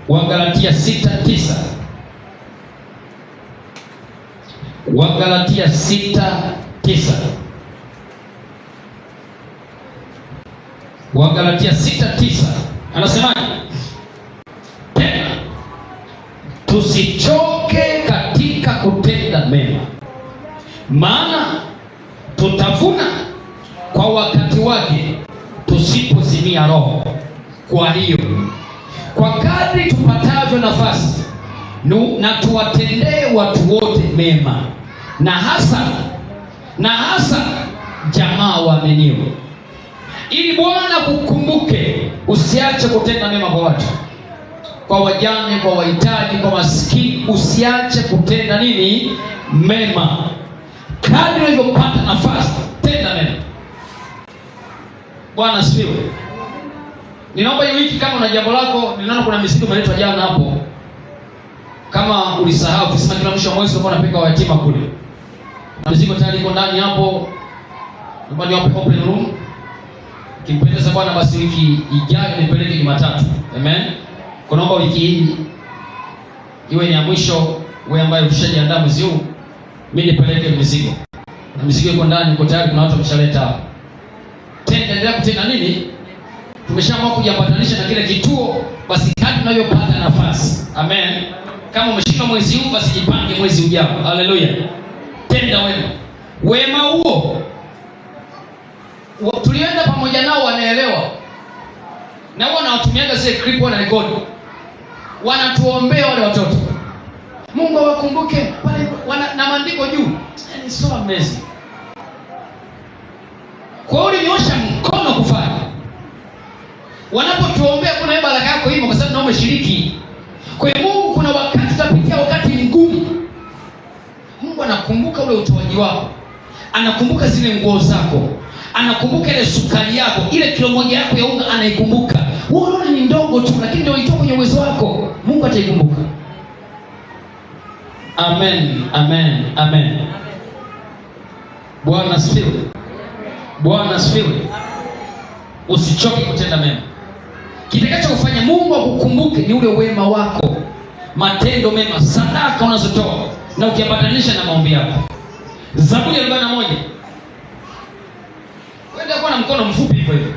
Wagalatia 6:9. Wagalatia 6:9. Wagalatia 6:9 anasemaje? Tena tusichoke katika kutenda mema, maana tutavuna kwa wakati wake tusipozimia roho. Kwa hiyo kwa kadri tupatavyo nafasi na tuwatendee watu wote mema, na hasa jamaa waaminio, ili Bwana kukumbuke. Usiache kutenda mema kwa watu, kwa wajane, kwa wahitaji, kwa maskini. Usiache kutenda nini? Mema. Kadri ulivyopata nafasi, tenda mema. Bwana asifiwe. Ninaomba hii wiki kama una jambo lako, ninaona kuna mizigo imeletwa jana hapo. Kama ulisahau kusema kila mwisho wa mwezi unakuwa unapeka yatima kule. Na mizigo tayari iko ndani hapo. Nyumbani hapo open room. Kimpendeza Bwana basi wiki ijayo nipeleke Jumatatu. Amen. Kunaomba wiki hii iwe ni ya mwisho, wewe ambaye ushajiandaa mwezi huu, mimi nipeleke mizigo. Na mizigo iko ndani, iko tayari, kuna watu wameshaleta hapo. Tena endelea kutenda nini? Tumeshaamua kujipatanisha na kile kituo, basi kadri tunavyopata nafasi. Amen. Kama umeshika mwezi huu basi jipange mwezi ujao. Haleluya. Tenda wema. Wema huo tulienda pamoja nao, wanaelewa. Na wao wanatumiaga zile clip, wana record. Wanatuombea wale watoto. Mungu awakumbuke pale na maandiko juu. Ni so amazing. Kwa hiyo ulinyosha mkono kufanya. Wanapotuombea kuna baraka yako hivyo kwa sababu nao umeshiriki. Kwa hiyo Mungu kuna wakati utapitia wakati mgumu. Mungu anakumbuka ule utoaji wako. Anakumbuka zile nguo zako. Anakumbuka ile sukari yako, ile kilo moja yako ya unga anaikumbuka. Wewe unaona ni ndogo tu, lakini ndio ilitoka kwenye uwezo wako. Mungu ataikumbuka. Amen. Amen. Amen. Bwana asifiwe. Bwana asifiwe. Usichoke kutenda mema. Kitakacho kufanya Mungu akukumbuke ni ule wema wako, matendo mema, sadaka unazotoa na ukiambatanisha na maombi yako. Zaburi 41. Wewe kwa na mkono mfupi hivyo hivyo.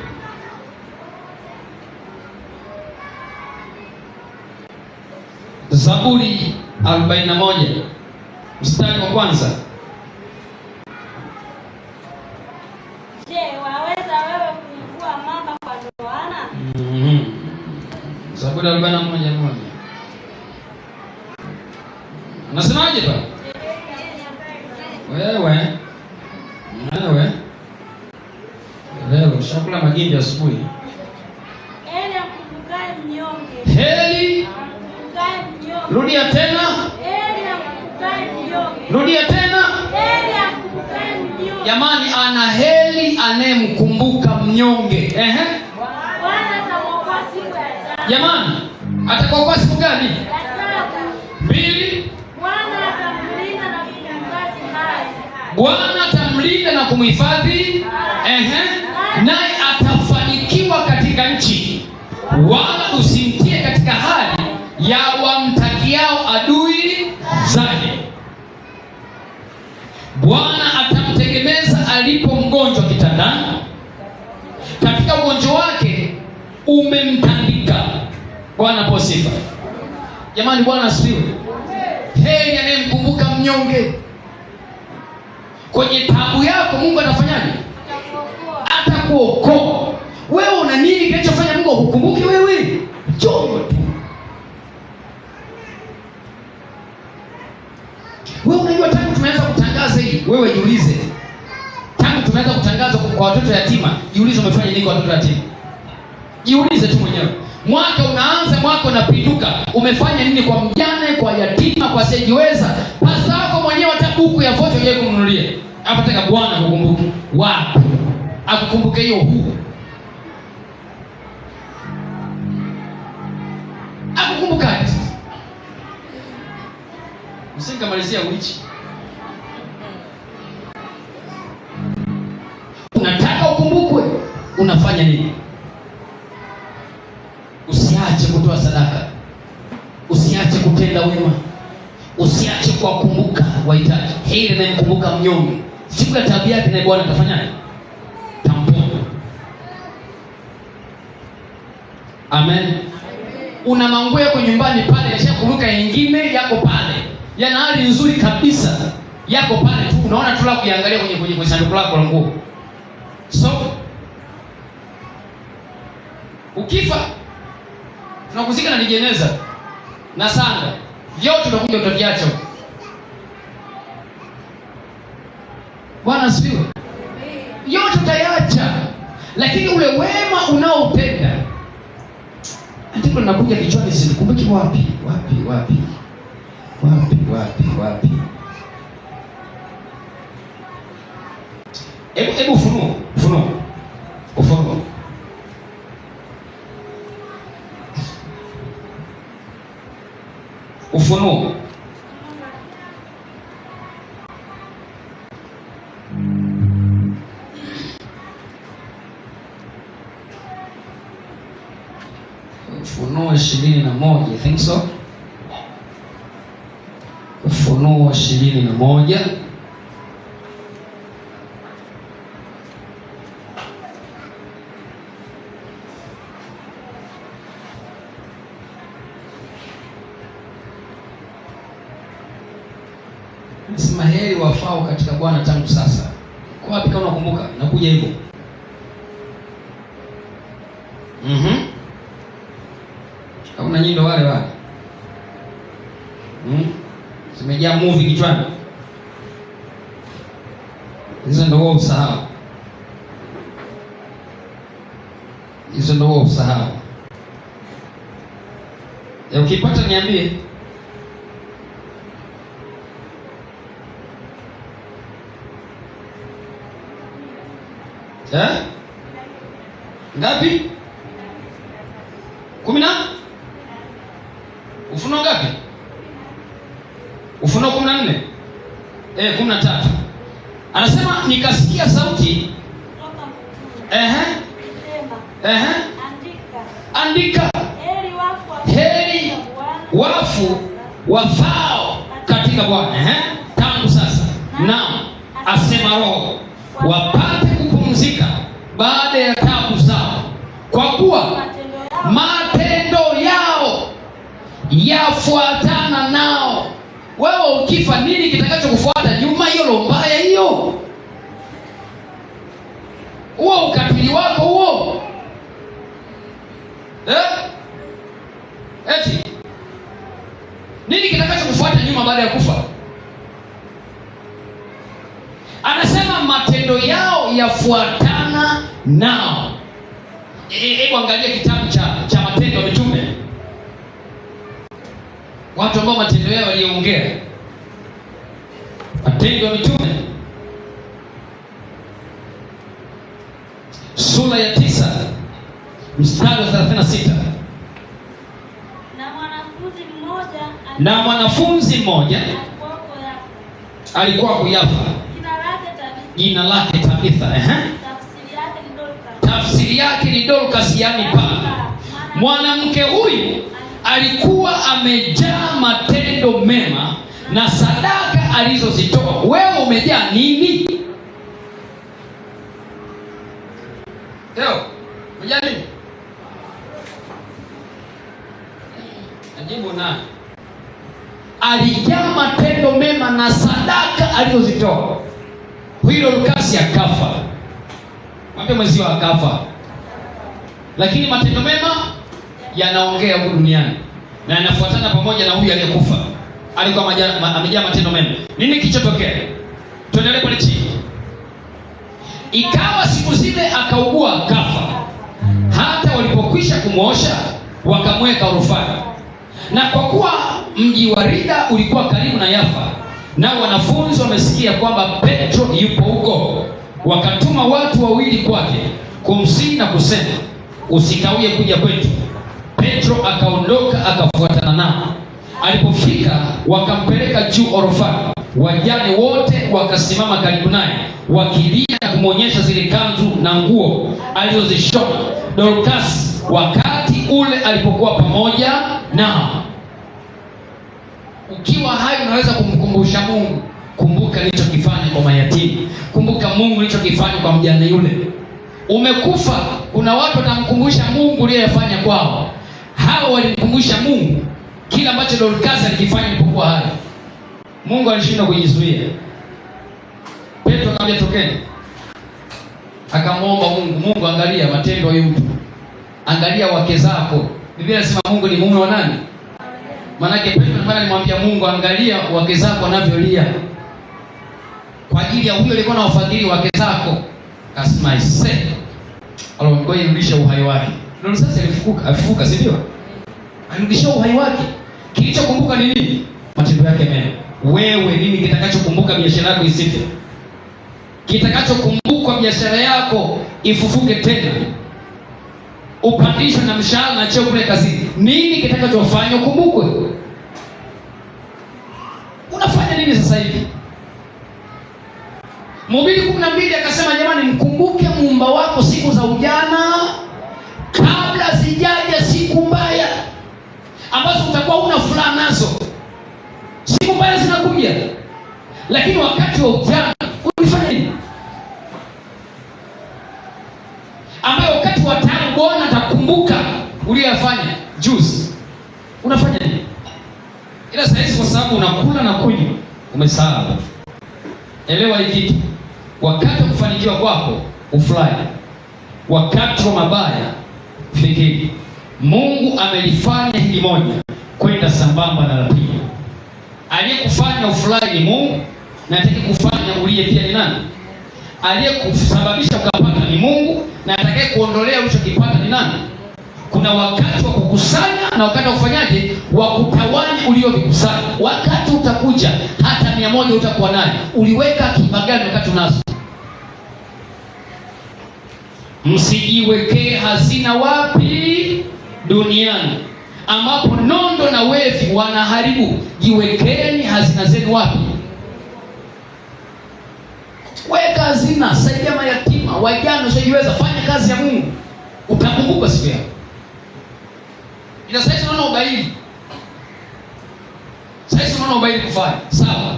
Zaburi 41 mstari wa kwanza. Je, waweza wewe kumvua mamba kwa ndoana? Zaburi 41:1. Unasemaje ba? Wewe leo shakula magimbi asubuhi. Heri amkumbukaye mnyonge. Heri Amkumbukaye mnyonge. rudia tena. Heri amkumbukaye mnyonge. Rudia tena. Heri amkumbukaye mnyonge. Jamani, ana heri anayemkumbuka mnyonge. Bwana atamwokoa siku ya taabu. Jamani, atakuokoa siku gani? Ya taabu. 2. Bwana atamlinda na kumhifadhi hai. Bwana atamlinda na kumhifadhi. Naye atafanikiwa katika nchi, wala usimtie katika hali ya wamtakiao adui zake. Bwana atamtegemeza alipo mgonjwa kitandani, katika ugonjwa wake umemtandika. Bwana apewe sifa. Jamani, Bwana asifiwe. Heri anayemkumbuka mnyonge. Kwenye taabu yako Mungu atafanyaje? Atakuokoa. Wewe una nini kinachofanya Mungu akukumbuke wewe? Chongo tu. Wewe unajua tangu tumeanza kutangaza hii, wewe jiulize. Tangu tumeanza kutangaza kwa watoto yatima, jiulize umefanya nini kwa watoto yatima? Jiulize tu mwenyewe. Mwaka unaanza, mwaka unapinduka, umefanya nini kwa mjane, kwa yatima, kwa asiyejiweza? Pasa wako mwenyewe hata buku ya vote yeye kumnunulia. Hapa taka Bwana akukumbuke. Wapi? Akukumbuke hiyo huu. Akukumbukaje? Msingamalizia uichi. Unataka ukumbukwe, unafanya nini? Usiache kutoa sadaka. Usiache kutenda wema. Usiache kuwakumbuka wahitaji. Heri anayemkumbuka mnyonge. Siku ya taabu yake na Bwana atafanyaje? Tamponya. Amen. Una manguo yako nyumbani pale, yashakuruka nyingine yako pale. Yana hali nzuri kabisa. Yako pale tu, unaona tu la kuangalia kwenye sanduku lako la nguo. So ukifa tunakuzika na jeneza na sanda. Vyote utakuja utaviacha. Bwana asifiwe. Yote utayaacha. Lakini ule wema unaopenda ndipo nakuja kichwani, sikumbuki wapi. Hebu ufunuo. Ufunuo Ufunuo 21, I think so. Ufunuo 21. Nasema heri wafao katika Bwana tangu sasa. Kwa wapi kama unakumbuka? Nakuja hivyo. Au na nyindo wale. Zimejaa movie kichwani. Hizo ndio wao usahau. Hizo ndio wao usahau. Ya ukipata niambie. Ngapi? 10? Ufunuo ngapi? Ufunuo 14. 13. Anasema nikasikia sauti. Andika. Heri wafu wafao katika Bwana tangu sasa. Naam, asema Roho, wapate kupumzika baada ya taabu zao, kwa kuwa matendo yao yafuatana nao. Wewe ukifa, nini kitakachokufuata nyuma hiyo mbaya hiyo? Huo ukatili wako huo. Eti nini kitakachokufuata nyuma baada ya kufa? Anasema matendo yao yafuatana nao. Hebu angalia kitabu cha Matendo ya Mitume. Watu ambao matendo yao waliongea. Matendo ya Mitume sura ya 9 mstari wa 36. Na mwanafunzi mmoja alikuwa kuyafa. Jina lake Tabitha. Tafsiri yake ni Dorcas, yani paa. Mwanamke huyu alikuwa amejaa matendo mema na sadaka alizozitoa. Wewe umejaa nini? Leo umejaa nini? Najibu nani? Alijaa matendo mema na sadaka alizozitoa. Huyo Dorcas akafa. Mwambie mwenzio akafa. Lakini matendo mema yanaongea huko duniani na yanafuatana pamoja na huyu aliyekufa. Alikuwa amejaa matendo mema. Nini kilichotokea? Tuendelee pale chini. Ikawa siku zile akaugua akafa. Hata walipokwisha kumwosha wakamweka orofani. Na kwa kuwa mji wa Lida ulikuwa karibu na Yafa, nao wanafunzi wamesikia kwamba Petro yupo huko, wakatuma watu wawili kwake kumsihi na kusema, usikawie kuja kwetu. Petro akaondoka akafuatana nao. Alipofika wakampeleka juu orofani. Wajane wote wakasimama karibu naye wakilia na kumwonyesha zile kanzu na nguo alizozishona Dorcas wakati ule alipokuwa pamoja nao. Ukiwa hai unaweza kumkumbusha Mungu. Kumbuka nilichokifanya kwa mayatima. Kumbuka Mungu nilichokifanya kwa mjane yule. Umekufa, kuna watu watamkumbusha Mungu aliyofanya kwao. Hao walimkumbusha Mungu kila ambacho Dorcas alikifanya alipokuwa hai. Mungu alishindwa kujizuia. Petro akamwambia tokeni. Akamwomba Mungu, Mungu angalia matendo ya mtu. Angalia wake zako. Biblia inasema Mungu ni mume wa nani? Manake Petro alimwambia Mungu, angalia wake zako wanavyolia kwa ajili ya huyo alikuwa na wafadhili wake zako. Akasema ise, aliongoja irudisha uhai wake. Ndio sasa alifufuka, si ndio? Alirudisha uhai wake. Kilichokumbuka ni nini? Matendo yake mema. Wewe nini kitakachokumbuka biashara yako isife? Kitakachokumbuka biashara yako ifufuke tena. Upandishwe na mshahara na cheo kule kazini. Nini kitakachofanya ukumbukwe? Unafanya nini sasa hivi? Mhubiri 12 akasema, jamani, mkumbuke muumba wako siku za ujana kabla zijaja siku mbaya. ambazo utakuwa una furaha nazo. Siku mbaya zinakuja, lakini wakati wa ujana ulifanya nini? Ambayo wakati wa taabu Bwana atakumbuka uliyofanya juzi. Unafanya nini? Ila sasa hivi kwa sababu unakula na kunywa umesahau. Elewa hiki kitu. Wakati wa kufanikiwa kwako ufurahi. Wakati wa mabaya fikiri. Mungu amelifanya hili moja kwenda sambamba na la pili. Aliyekufanya ufurahi ni Mungu, na atakayekufanya ulie pia ni nani? Aliyekusababisha ukapata ni Mungu, na atakaye kuondolea ulichokipata ni nani? Kuna wakati wa kukusanya na wakati wa kufanyaje? Wa kutawanya uliovikusanya. Wakati utakuja hata 100 utakuwa nayo. Uliweka akiba gani wakati unazo? Msijiwekee hazina wapi? Duniani, ambapo nondo na wevi wanaharibu. Jiwekeni hazina zenu wapi? Weka hazina, saidia mayatima, wajane, usijiweza, fanya kazi ya Mungu. Utakumbuka siku yako. Ila sasa unaona ubaili. Sasa unaona ubaili kufanya. Sawa.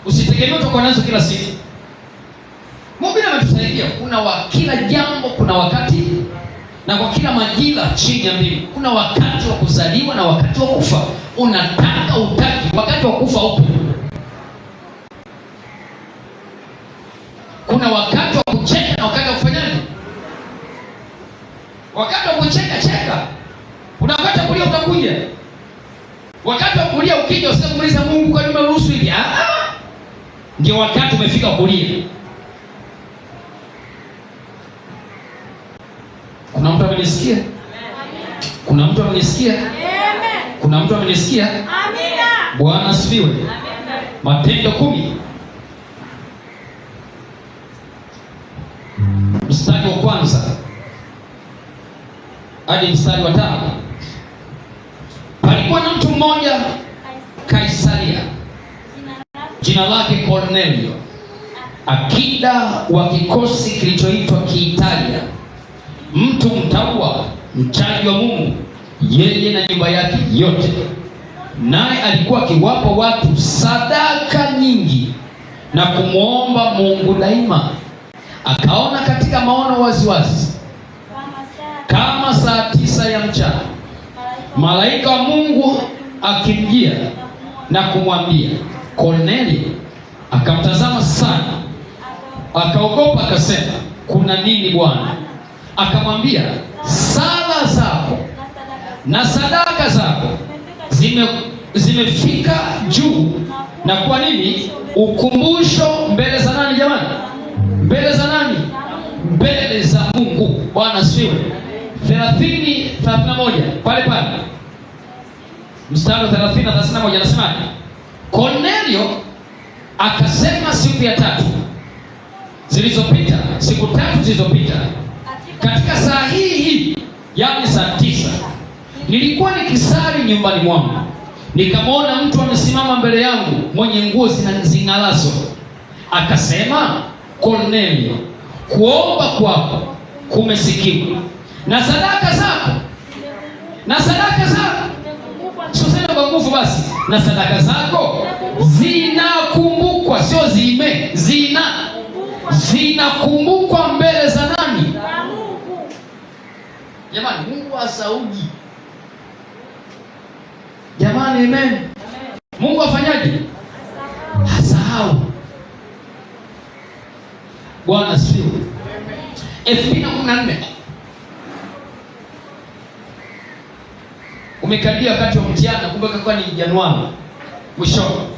Usitegemee utakuwa nazo kila siku. Mungu ametusaidia. Kuna kila jambo kuna wakati, na kwa kila majira chini ya mbingu. Kuna wakati wa kuzaliwa na wakati wa kufa. Unataka utaki, wakati wa kufa upo. Kuna wakati wa kucheka na wakati wa kufanyaje? Wakati wa kucheka cheka. Kuna wakati wa kulia utakuja. Wakati wa kulia ukija usimuuliza Mungu kwa nini umeruhusu hivi? Ndio wakati umefika kulia. Kuna mtu amenisikia? Kuna mtu amenisikia? Kuna mtu amenisikia? Amina. Bwana asifiwe. Amina. Matendo 10 mstari wa kwanza hadi mstari wa 5. Palikuwa na mtu mmoja Kaisaria, jina lake Kornelio, akida wa kikosi kilichoitwa Kiitalia, mtu mtaua, mchaji wa Mungu, yeye na nyumba yake yote. Naye alikuwa akiwapa watu sadaka nyingi na kumwomba Mungu daima. Akaona katika maono waziwazi kama saa 9 ya mchana malaika wa Mungu akimjia na kumwambia Kornelio. Akamtazama sana, akaogopa, akasema, kuna nini Bwana? Akamwambia, sala zako na sadaka zako zimefika juu. Na kwa nini? Ukumbusho mbele za nani jamani? Mbele za nani? Mbele za Mungu. Bwana asifiwe. 31 pale pale mstari wa 30-31 anasema, Kornelio akasema, siku ya 3 zilizopita, siku 3 zilizopita, katika saa hii, yaani saa 9, nilikuwa nikisali nyumbani mwangu, nikamwona mtu amesimama mbele yangu mwenye nguo zing'arazo. Akasema, Kornelio, kuomba kwako kumesikiwa, na sadaka zako sio kwa nguvu basi, na sadaka zako zinakumbukwa, sio zinakumbukwa mbele za nani? Jamani, Mungu asauji. Jamani, amen. Mungu afanyaje? Asahau. Bwana asifiwe. 2014 umekaribia wakati wa mtihani. Kumbuka kwa ni Januari mwisho.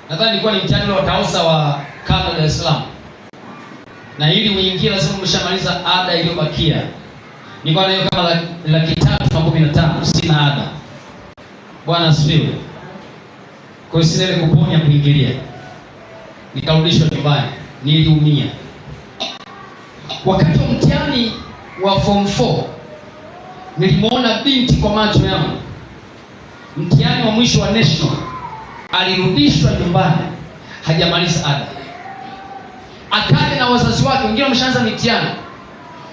Nadhani ilikuwa ni mtihani wa tausa wa kanda Dar es Salaam. Na ili uingie lazima umeshamaliza ada iliyobakia. Nilikuwa nayo kama 315, sina ada. Bwana asifiwe. Kwa hiyo sina ile kuponya kuingilia. Nikarudishwa nyumbani. Niliumia. Wakati wa mtihani wa form 4 nilimwona binti kwa macho yangu. Mtihani wa mwisho wa national, alirudishwa nyumbani, hajamaliza ada. Akaja na wazazi wake, wengine wameshaanza mitihani.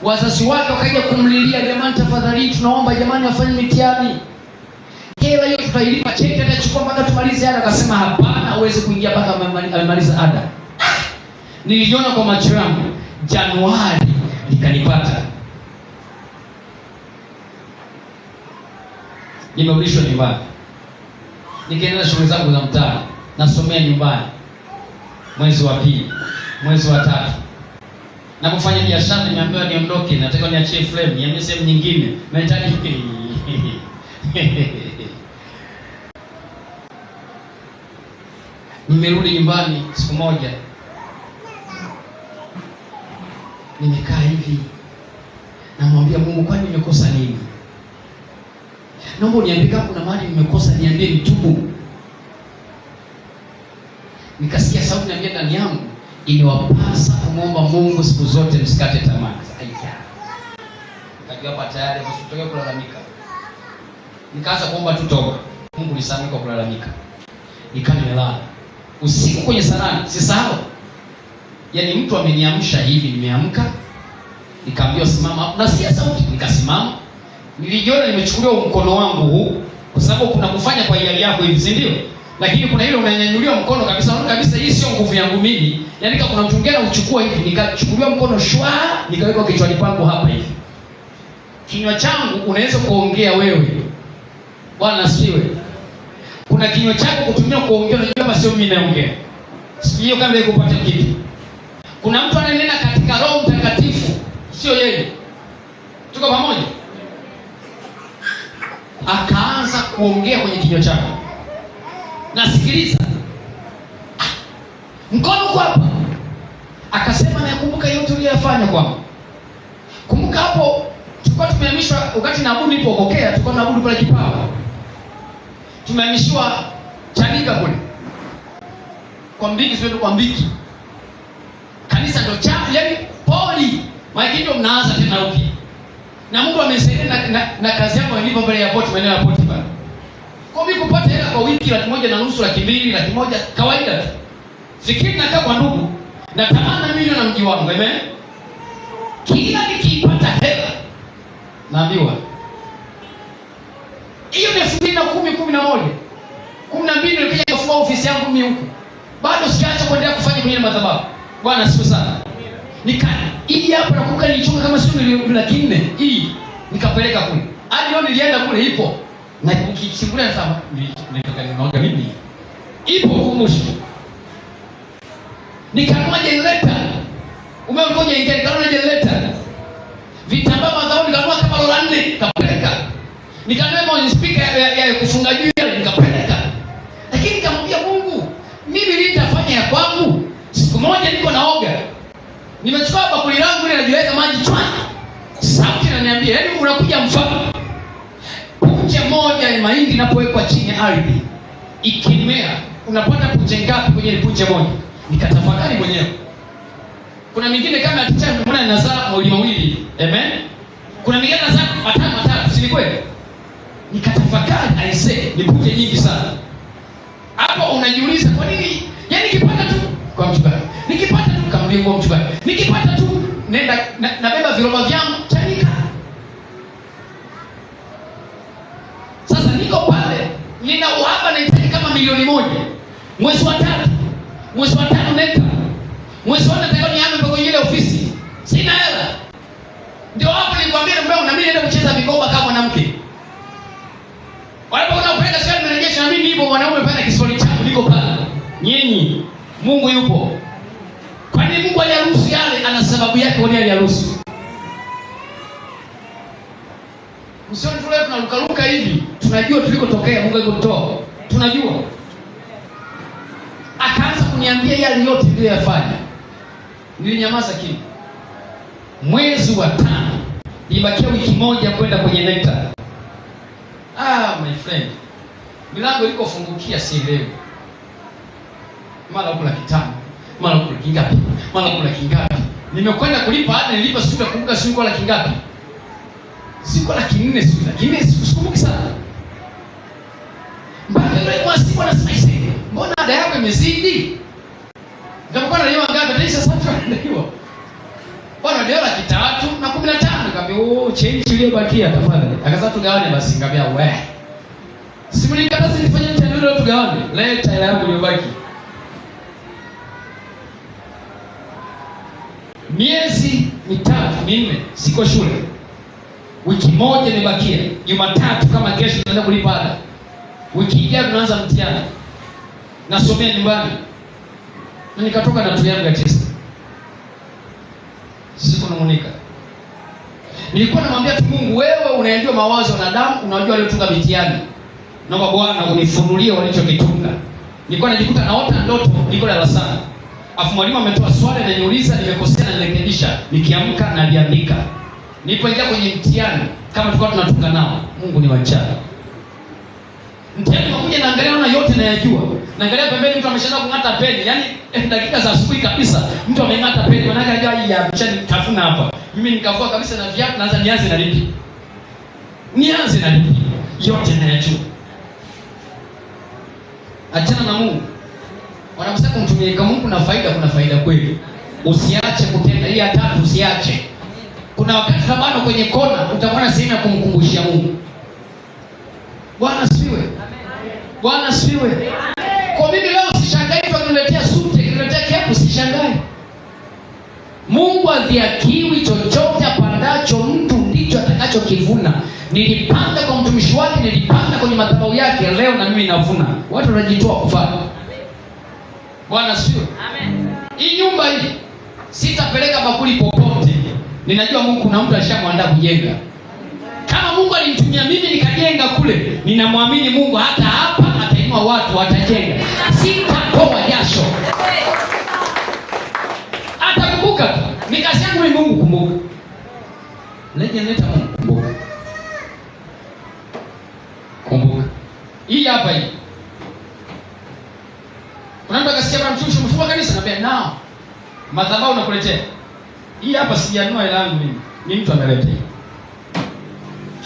Wazazi wake wakaja kumlilia, jamani tafadhali tunaomba jamani afanye mitihani. Hela hiyo tutailipa, cheki atachukua mpaka tumalize ada. Akasema hapana, huwezi kuingia mpaka amemaliza ada. Nilijiona kwa macho yangu. Januari likanipata. Nimerudishwa nyumbani. Nikaendelea shughuli zangu za mtaa. Nasomea nyumbani. Mwezi wa pili, mwezi wa tatu. Na kufanya biashara nimeambiwa niondoke, nataka niachie frame, nihamie sehemu nyingine. Nahitaji nimerudi nyumbani siku moja. Nimekaa hivi. Namwambia Mungu, kwani nimekosa nini? Naomba uniambie kama kuna mahali nimekosa, niambie nitubu. Nikasikia sauti niambia ndani yangu, iliwapasa kumwomba Mungu siku zote, msikate tamaa. Aya. Nikajua hapa tayari msitoke kulalamika. Nikaanza kuomba tu toba. Mungu nisamehe kwa kulalamika. Nikaa nimelala. Usiku kwenye salani, sisahau. Yaani mtu ameniamsha hivi, nimeamka. Nikaambiwa simama, nasikia sauti, nikasimama. Nilijiona nimechukuliwa mkono wangu huu, kwa sababu kuna kufanya kwa hiari yako hivi, si ndio? Lakini kuna ile unanyanyuliwa mkono kabisa, unaona kabisa hii sio nguvu yangu mimi. Yaani kama kuna mtu mwingine anachukua hivi, nikachukuliwa mkono shwa, nikaweka kichwani pangu hapa hivi. Kinywa changu unaweza kuongea wewe. Bwana asifiwe. Kuna kinywa chako kutumia kuongea, unajua kama sio mimi naongea. Sio kama ile kupata kitu. Kuna mtu ananena katika Roho Mtakatifu, sio yeye. Tuko pamoja? Akaanza kuongea kwenye kinywa chako. Nasikiliza. Mkono uko hapa. Akasema nakumbuka yote uliyofanya kwangu. Kumbuka hapo tulikuwa tumehamishwa wakati na Abudu nilipokokea, tulikuwa na Abudu pale Kipawa. Tumehamishiwa Chanika kule. Kwa Mbiki, sio kwa Mbiki. Kanisa ndo chafu, yani poli. Maana ndio mnaanza tena upya. Na Mungu amesaidia na kazi yangu nilipo mbele ya poti, maeneo ya poti pale. Kwa mimi kupata hela kwa wiki 1.5, 200,000, 100,000 kawaida tu. Fikiri nakaa kwa ndugu na tamana milioni na mji wangu, amen. Kila nikipata hela naambiwa hiyo ni 2010, 11, 12 nilikuja kufungua ofisi yangu mimi huko. Bado sijaacha kuendelea kufanya kwenye madhabahu. Bwana asifiwe sana. Hii hapa nakumbuka nilichunga kama sio milioni 400 hii nikapeleka kule. Hadi leo nilienda kule ipo. Na ukichungulia sana nilitoka nimeona mimi. Ipo kumbusho. Nikanunua generator. Umeongoja ingia nikanunua generator. Vitambaa madhabahu nikanunua kama dola 4 nikapeleka. Nikanunua speaker ya kufunga juu nikapeleka. Lakini nikamwambia Mungu, mimi nitafanya ya kwangu. Siku moja niko naoga. Nimechukua bakuli langu ile najiweka maji chwani. Sauti inaniambia, yaani unakuja mfano. Punje moja ya mahindi inapowekwa chini ya ardhi, ikimea, unapata punje ngapi kwenye punje moja? Nikatafakari mwenyewe. Kuna mingine kama aticha mbona inazaa mawili. Amen. Kuna mingine inazaa matatu, si kweli? Nikatafakari, I say, ni punje nyingi sana. Hapo unajiuliza kwa nini? Yaani nikipata tu kwa mchungaji. Nikipata tu kamwambia kwa mchungaji. Nikipata tu nenda nabeba viroba vyangu Chanika. Sasa niko pale, nina uhaba nahitaji kama milioni 1. Mwezi wa 3 nenda. Mwezi wa 4 nataka niame kwa ile ofisi. Sina hela. Ndio hapo nilikwambia mbona na mimi naenda kucheza vikomba kama mwanamke. Walipoona upenda sio nimerejesha na mimi nipo mwanaume pale kisoli changu niko pale. Nyinyi Mungu yupo. Kwa nini Mungu aliruhusu yale? Ana sababu yake kwa nini aliruhusu. Msioni tu leo tunarukaruka hivi. Tunajua tulikotokea, Mungu alikotoa. Tunajua. Akaanza kuniambia yale yote niliyofanya. Nilinyamaza kimya. Mwezi wa 5 ibakia wiki moja kwenda kwenye NECTA. My friend. Milango ilikofungukia si leo. Mara kuna kitabu, mara kuna kingapi, mara kuna kingapi. Nimekwenda kulipa hadi nilipa siku kumbuka siku la kingapi. Siku la 400 siku la 400 sikumbuki sana. Mpaka leo kwa siku na sasa. Mbona ada yako imezidi? Ndio kwa nini ngapi? Hata sasa tunadaiwa. Bwana ndio la kitatu 315. Nikamwambia change ile bakia tafadhali. Akasema tugawane basi. Nikamwambia we. Simulikataza nifanye mtihani ule tugawane. Leta hela yangu iliyobaki. Miezi 3-4 siko shule. Wiki moja imebakia. Jumatatu kama kesho tunaenda kulipa ada. Wiki ijayo tunaanza mtihani. Nasomea nyumbani. Na nikatoka na tu yangu ya test. Sikunung'unika. Nilikuwa namwambia tu Mungu, wewe unayajua mawazo ya wanadamu, unajua waliotunga mitihani. Naomba Bwana unifunulie walichokitunga. Nilikuwa najikuta naota ndoto niko darasani. Afu mwalimu ametoa swali na niuliza, nimekosea na nirekebisha. Nikiamka na niandika. Nilipoingia kwenye mtihani kama tulikuwa tunatunga nao, Mungu ni wachaji. Mtihani unakuja naangalia na yote nayajua. Naangalia pembeni mtu ameshaanza kung'ata peni. Yaani dakika za asubuhi kabisa mtu ameng'ata peni. Wanaanza hajua hii ya mchani tafuna hapa. Mimi nikavua kabisa na viatu naanza nianze na lipi. Yote nayajua. Achana na Mungu. Wanamsema kumtumia kama Mungu kuna faida kweli. Usiache kutenda hii ya tatu, usiache. Kuna wakati bado kwenye kona utakuwa sehemu ya kumkumbushia Mungu. Bwana asifiwe. Bwana asifiwe. Kwa mimi leo sishangai tu akiniletea suti, akiniletea kepu, sishangai. Mungu adhiakiwi, chochote apandacho mtu ndicho atakachokivuna. Nilipanda kwa mtumishi wake, nilipanda kwenye madhabahu yake, leo na mimi navuna. Watu wanajitoa kufanya. Bwana asifiwe. Amen. Hii nyumba hii sitapeleka bakuli popote. Ninajua Mungu kuna mtu alishamwandaa kujenga. Kama Mungu alinitumia mimi nikajenga kule, ninamwamini Mungu hata hapa atainua watu watajenga. Sitatoa jasho. Atakumbuka tu. Nikasema mimi Mungu kumbuka. Nileta Mungu kumbuka. Kumbuka. Hii hapa hii. Kuna mtu akasikia bwana mtumishi umefungua kanisa, naambia nao. Madhabahu nakuletea. Hii hapa sijanunua hela yangu mimi. Ni mtu ameletea.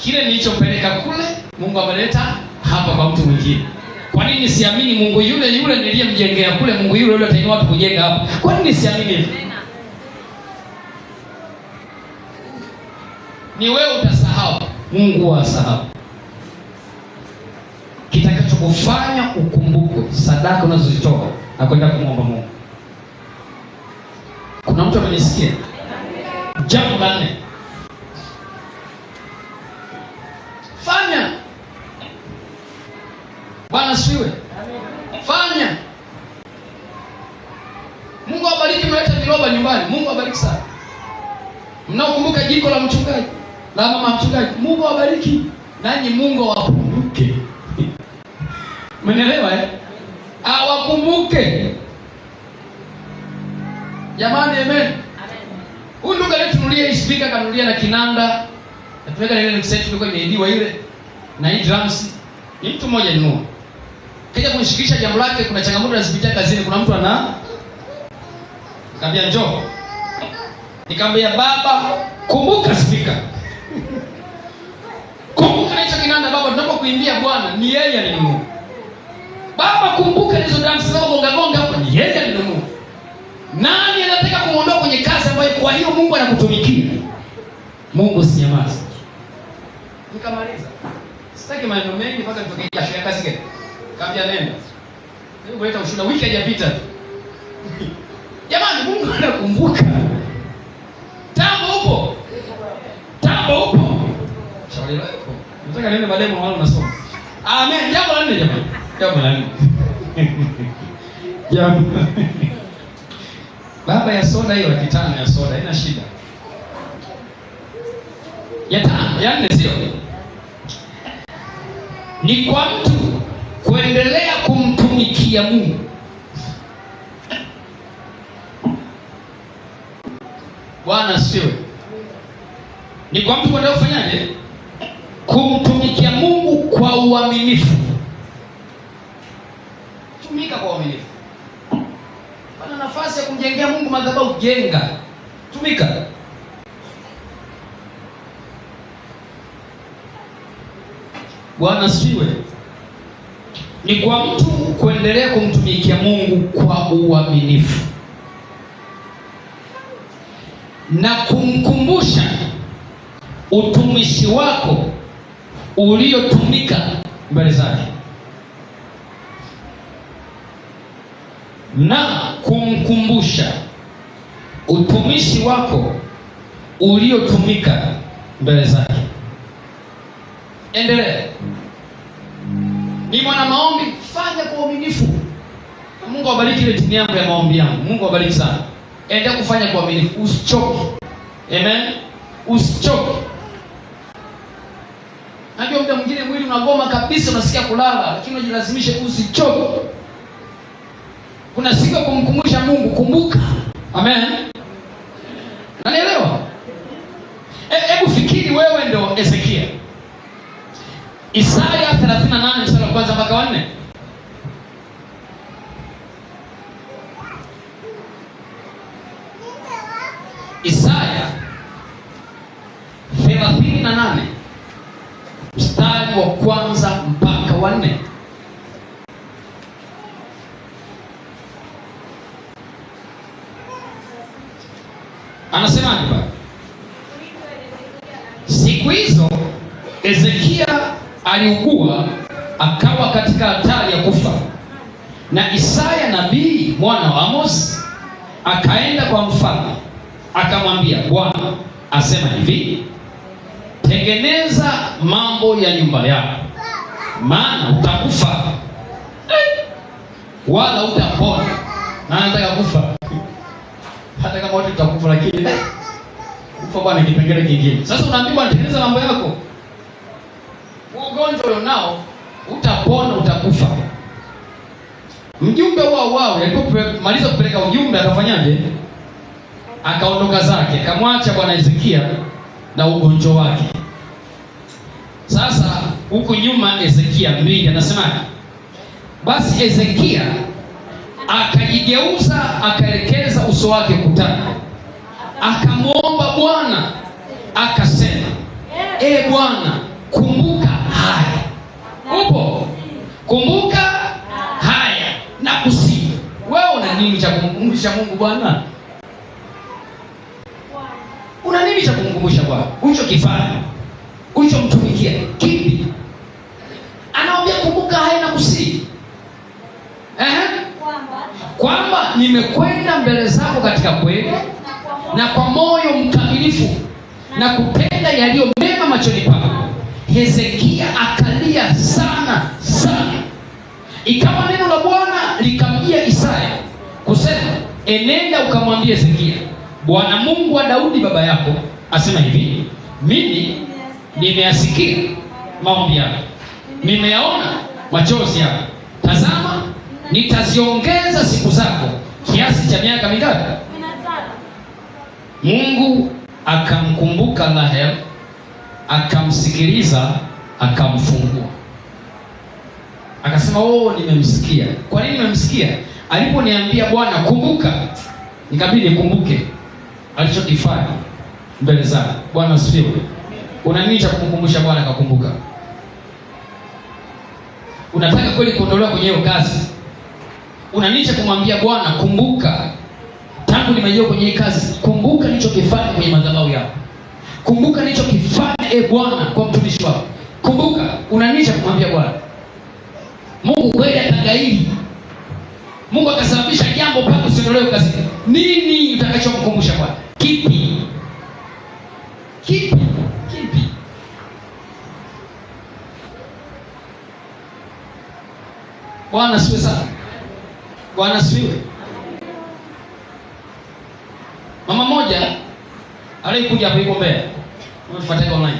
Kile nilichopeleka kule, Mungu ameleta hapa kwa mtu mwingine. Kwa nini siamini Mungu yule niliyemjengea kule, Mungu yule atainua watu kujenga hapa? Kwa nini siamini hivyo? Ni wewe utasahau, Mungu asahau. Kitakachokufanya ukumbuke sadaka unazozitoa na kwenda kumwomba Mungu. Kuna mtu amenisikia? Jambo la 4. Fanya. Bwana asifiwe. Fanya. Mungu awabariki mleta viroba nyumbani. Mungu awabariki sana. Mnaokumbuka jiko la mchungaji, la mama mchungaji, Mungu awabariki. Nanyi Mungu awakumbuke. Mnaelewa eh? Awakumbuke. Jamani, amen. Huyu ndugu alitunulia hii speaker, kanunulia na kinanda. Tuweka ile mixer tulikuwa imeidiwa ile na hii drums. Ni mtu mmoja ninua. Kaja kunishikisha jambo lake, kuna changamoto nazipitia kazini, kuna mtu nikamwambia njoo. Nikamwambia baba, kumbuka speaker. Kumbuka hicho kinanda baba, tunapokuimbia Bwana, ni yeye alinunua. Baba, kumbuka hizo drums zako gonga hapo, ni yeye alinunua. Nani anataka kumuondoa kwenye kazi ambayo kwa hiyo Mungu anakutumikia? Mungu sinyamaza. Nikamaliza. Sitaki maneno mengi mpaka nitoke jasho ya kazi gani. Kaambia nenda. Hebu kuleta ushuhuda, wiki haijapita. Jamani, Mungu anakumbuka. Tambo upo. Shauri lako. Nataka nende baadaye mwanangu unasoma. Amen. Jambo la 4 jamani. Jambo la 4. Jambo. Baba ya soda hiyo 5 ya soda haina shida. Ya 5, ya 4 sio. Ni kwa mtu kuendelea kumtumikia Mungu. Bwana asifiwe. Ni kwa mtu kuendelea kufanyaje? Kumtumikia Mungu kwa uaminifu. Tumika kwa uaminifu. Pana nafasi ya kumjengea Mungu madhabahu, jenga. Tumika. Bwana asifiwe. Ni kwa mtu kuendelea kumtumikia Mungu kwa uaminifu. na kumkumbusha utumishi wako uliotumika mbele zake. Na kumkumbusha utumishi wako uliotumika mbele zake. Endelea. Ni mwana maombi, fanya kwa uaminifu. Mungu awabariki ile timu yangu ya maombi yangu. Mungu awabariki sana. Endelea kufanya kwa uaminifu, usichoke. Amen. Usichoke. Najua muda mwingine mwili unagoma kabisa, unasikia kulala, lakini ujilazimishe usichoke. Kuna siku ya kumkumbusha Mungu, kumbuka. Amen. Unanielewa? Hebu fikiri wewe ndio Ezekia. Isaya 38 mstari wa kwanza mpaka wa 4. Isaya 38 mstari wa kwanza mpaka wa 4. Anasemaje hapa? Siku hizo Ezekia aliugua, akawa katika hatari ya kufa. Na Isaya nabii mwana wa Amos akaenda kwa mfalme, akamwambia, Bwana asema hivi, tengeneza mambo ya nyumba yako, maana utakufa wala utapona. Na anataka kufa. Hata kama wote tutakufa, lakini kufa bwana ni kipengele kingine. Sasa unaambiwa tengeneza mambo yako. Ugonjwa ulionao utapona, utakufa. Mjumbe wao alipomaliza kupeleka ujumbe akafanyaje? Akaondoka zake, akamwacha bwana Ezekia na ugonjwa wake. Sasa huku nyuma Ezekia 2 anasemaje? Basi Ezekia akajigeuza, akaelekeza uso wake ukutani, akamwomba Bwana, akasema, Bwana, kumbuka haya. Upo? Kumbuka haya na kusihi. Wewe una nini cha kumkumbusha Mungu Bwana? Una nini cha kumkumbusha Bwana? Ulichokifanya, ulichomtumikia kipi? Anaambia kumbuka haya na kusihi. Kwamba nimekwenda mbele zako katika kweli na kwa moyo mkamilifu na kutenda yaliyo mema machoni pako. Hezekia akalia sana sana. Ikawa neno la Bwana likamjia Isaya kusema, enenda ukamwambia Hezekia, Bwana Mungu wa Daudi baba yako asema hivi, mimi nimeyasikia maombi yako, nimeyaona machozi yako. Tazama, nitaziongeza siku zako kiasi cha miaka mingapi? 15. Mungu akamkumbuka Rahel, akamsikiliza, akamfungua. Akasema, nimemsikia. Kwa nini nimemsikia? Aliponiambia Bwana kumbuka, nikabidi nikumbuke alichokifanya mbele zake. Bwana asifiwe. Una nini cha kumkumbusha Bwana akakumbuka? Unataka kweli kuondolewa kwenye hiyo kazi? Una nini cha kumwambia Bwana kumbuka, tangu nimeingia kwenye hii kazi, kumbuka nilichokifanya kwenye madhabahu yako. Kumbuka nilichokifanya Bwana kwa mtumishi wako. Kumbuka. Una nini cha kumwambia Bwana? Mungu kweli atagairi. Mungu akasababisha jambo mpaka usiondolewe kazi. Nini utakachomkumbusha Bwana? Kipi? Kipi? Kipi? Bwana asifiwe sana. Bwana asifiwe. Mama moja alikuja hapo yuko Mbeya. Tumefuatana online.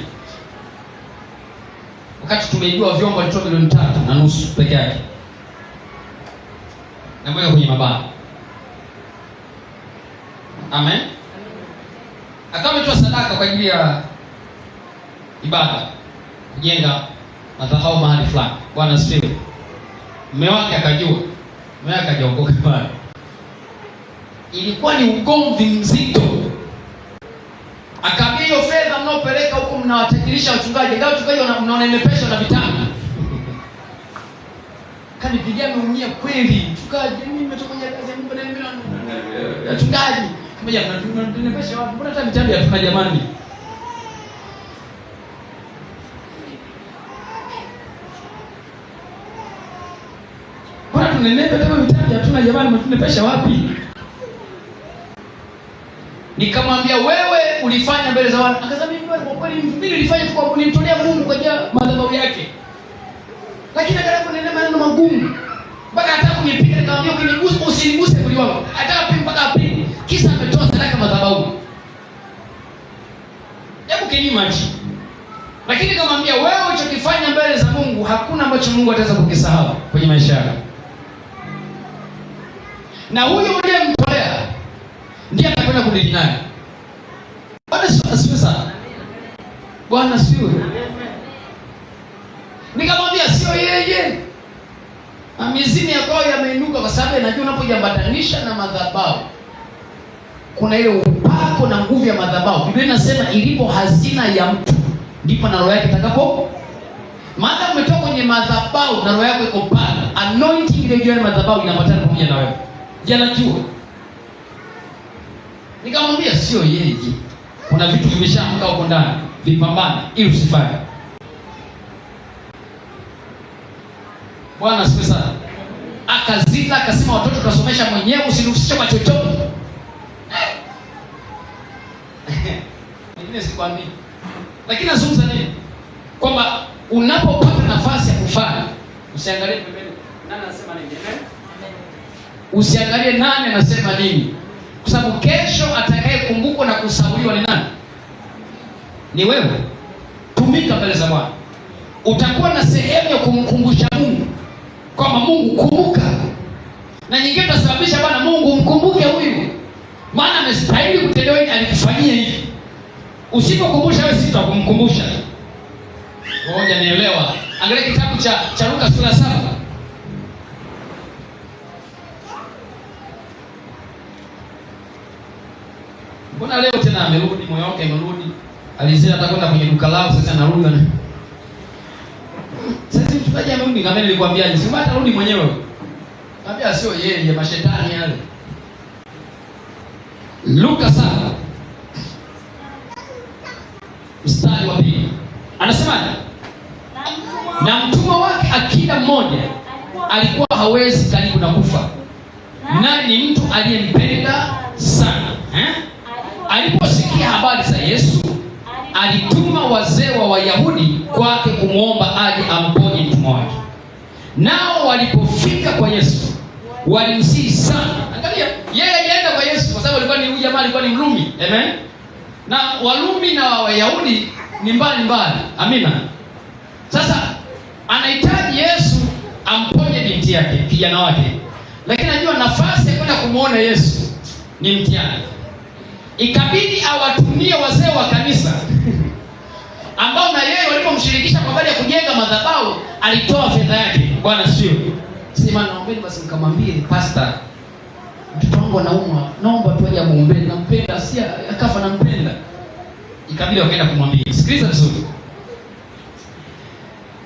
Wakati tumeibiwa vyombo alitoa milioni 3.5 peke yake. Na mweka kwenye mabaa. Amen. Akawa ametoa sadaka kwa ajili ya ibada, kujenga madhabahu mahali fulani. Bwana asifiwe. Mume wake akajua. Mume wake akajokoka pale. Ilikuwa ni ugomvi mzito. Akaambia hiyo fedha mnaopeleka huko mnawatajirisha wachungaji. Ingawa wachungaji mnaonenepesha na vitabu. Kanipigia ameumia kweli. Mchungaji, mimi nimetoka kwenye kazi ya Mungu na mimi wachungaji. Moja tunanepesha watu. Mbona hata vitabu hatuna jamani? Mbona tunenepa kama vitabu hatuna jamani, mtunepesha wapi? Nikamwambia wewe ulifanya mbele za watu. Akasema mimi kwa kweli nilifanya kwa kunitolea Mungu kwa ajili ya madhabahu yake. Lakini akaanza kunena maneno magumu. Mpaka hata kunipiga nikamwambia ukinigusa usiniguse mwili wangu. Hata apige mpaka apige. Kisa ametoa sadaka madhabahu. Hebu kinimaji. Lakini nikamwambia wewe ulichokifanya mbele za Mungu hakuna ambacho Mungu ataweza kukisahau kwenye maisha yako. Na huyo uliyemtolea ndiye atakwenda kudili naye. Bwana asifiwe sana. Bwana asifiwe. Nikamwambia sio yeye. Mizimu ya kwao yameinuka kwa sababu najua unapojambatanisha na madhabahu kuna ile upako na nguvu ya madhabahu. Biblia inasema ilipo hazina ya mtu ndipo na roho yake itakapo. Maana umetoka kwenye madhabahu na roho yako iko pale. Anointing ile juu ya madhabahu inapatana pamoja na wewe. Yanajua. Nikamwambia sio yeye. Kuna vitu vimeshaamka huko ndani, vipambane ili usifanye. Bwana asifiwe sana. Akazila akasema watoto tutasomesha mwenyewe, usinihusishe kwa chochote. Mimi sikwambii. Lakini nazungumza nini? Kwamba unapopata nafasi ya kufanya, usiangalie pembeni nani anasema nini. Usiangalie nani anasema nini. Kwa sababu kesho atakayekumbukwa na kusauliwa ni nani? Ni wewe. Tumika mbele za Bwana. Utakuwa na sehemu ya kumkumbusha Mungu kwamba Mungu kumbuka. Na nyingine tutasababisha Bwana Mungu mkumbuke huyu. Maana amestahili kutendewa hivi, alikufanyia hivi. Usipokumbusha wewe sisi tutakumkumbusha. Ngoja nielewa. Angalia kitabu cha Luka sura 7. Mbona leo tena amerudi, moyo wake amerudi. Alizia atakwenda kwenye duka lao, sasa anarudi na sasa mchungaji amerudi, kama nilikwambiaje? Si bado arudi mwenyewe. Naambia sio yeye, mashetani yale. Luka 7 mstari wa 2. Anasemaje? Na mtumwa wake akida mmoja alikuwa hawezi karibu na kufa. Naye ni mtu aliyempenda sana. Aliposikia habari za Yesu, alituma wazee wa Wayahudi kwake kumwomba aje amponye mtumwa wake. Nao walipofika kwa Yesu, walimsihi sana. Angalia, yeye alienda kwa Yesu kwa sababu alikuwa ni huyu jamaa alikuwa ni Mrumi. Amen. Na Warumi na Wayahudi ni mbali mbali. Amina. Sasa anahitaji Yesu amponye binti yake, kijana wake. Lakini anajua nafasi ya kwenda kumuona Yesu ni mtihani. Ikabidi awatumie wazee wa kanisa ambao na yeye walipomshirikisha kwa habari ya kujenga madhabahu alitoa fedha yake. Bwana sio. Sema naombeni basi mkamwambie pastor, mtoto wangu anaumwa, naomba tu aje muombe, nampenda, si akafa nampenda. Ikabidi wakaenda kumwambia. Sikiliza vizuri.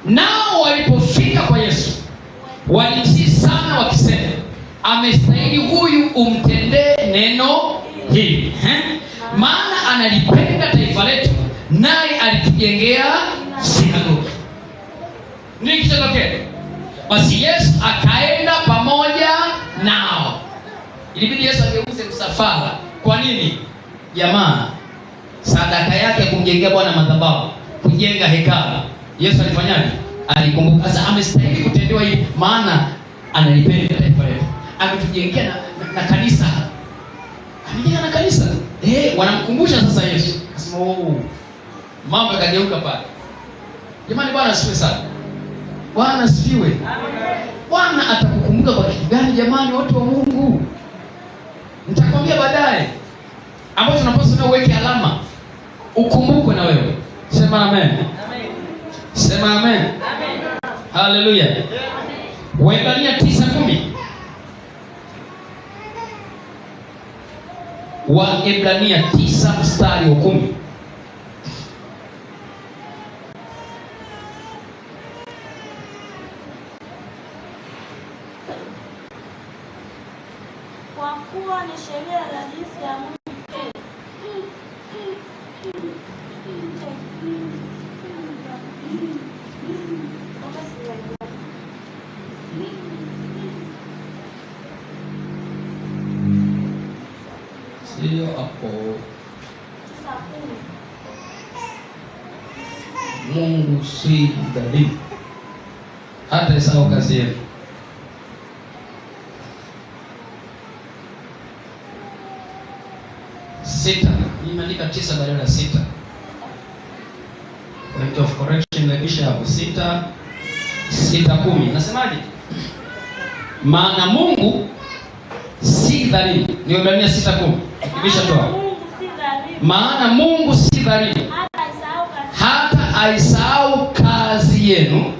Nao walipofika kwa Yesu, walimsihi sana wakisema, amestahili huyu umtendee neno hili. Maana analipenda taifa letu, naye alitujengea sinagogi. Nini kitokea? Basi Yesu akaenda pamoja nao. Ilibidi Yesu ageuze msafara. Kwa nini? Jamaa, sadaka yake kumjengea Bwana madhabahu, kujenga hekalu. Yesu alifanyaje? Alikumbuka. Sasa amestahili kutendewa hivi, maana analipenda taifa letu. Ametujengea na kanisa. Amejenga na kanisa. Wanamkumbusha sasa Yesu. Akasema, mambo yakageuka pale. Jamani, Bwana asifiwe sana. Bwana asifiwe. Amen. Bwana atakukumbuka kwa kitu gani jamani, watu wa Mungu? Nitakwambia baadaye. Ambapo tunapaswa uweke alama. Ukumbukwe na wewe. Sema amen. Amen. Sema amen. Amen. Haleluya. Amen. Waebrania 9:10. Waebrania 9 mstari wa 10. Kwa kuwa ni sheria ya jinsi ya Mungu Hiyo hapo. Mungu si dhalimu hata isahau kazi yenu. Sita, nimeandika 9 badala ya 6. Point of correction lekisha hapo 6:10. Nasemaje? Maana Mungu si dhalimu. Ni Waebrania 6:10. Ikibisha toa. Maana Mungu si dhalimu hata aisahau kazi yenu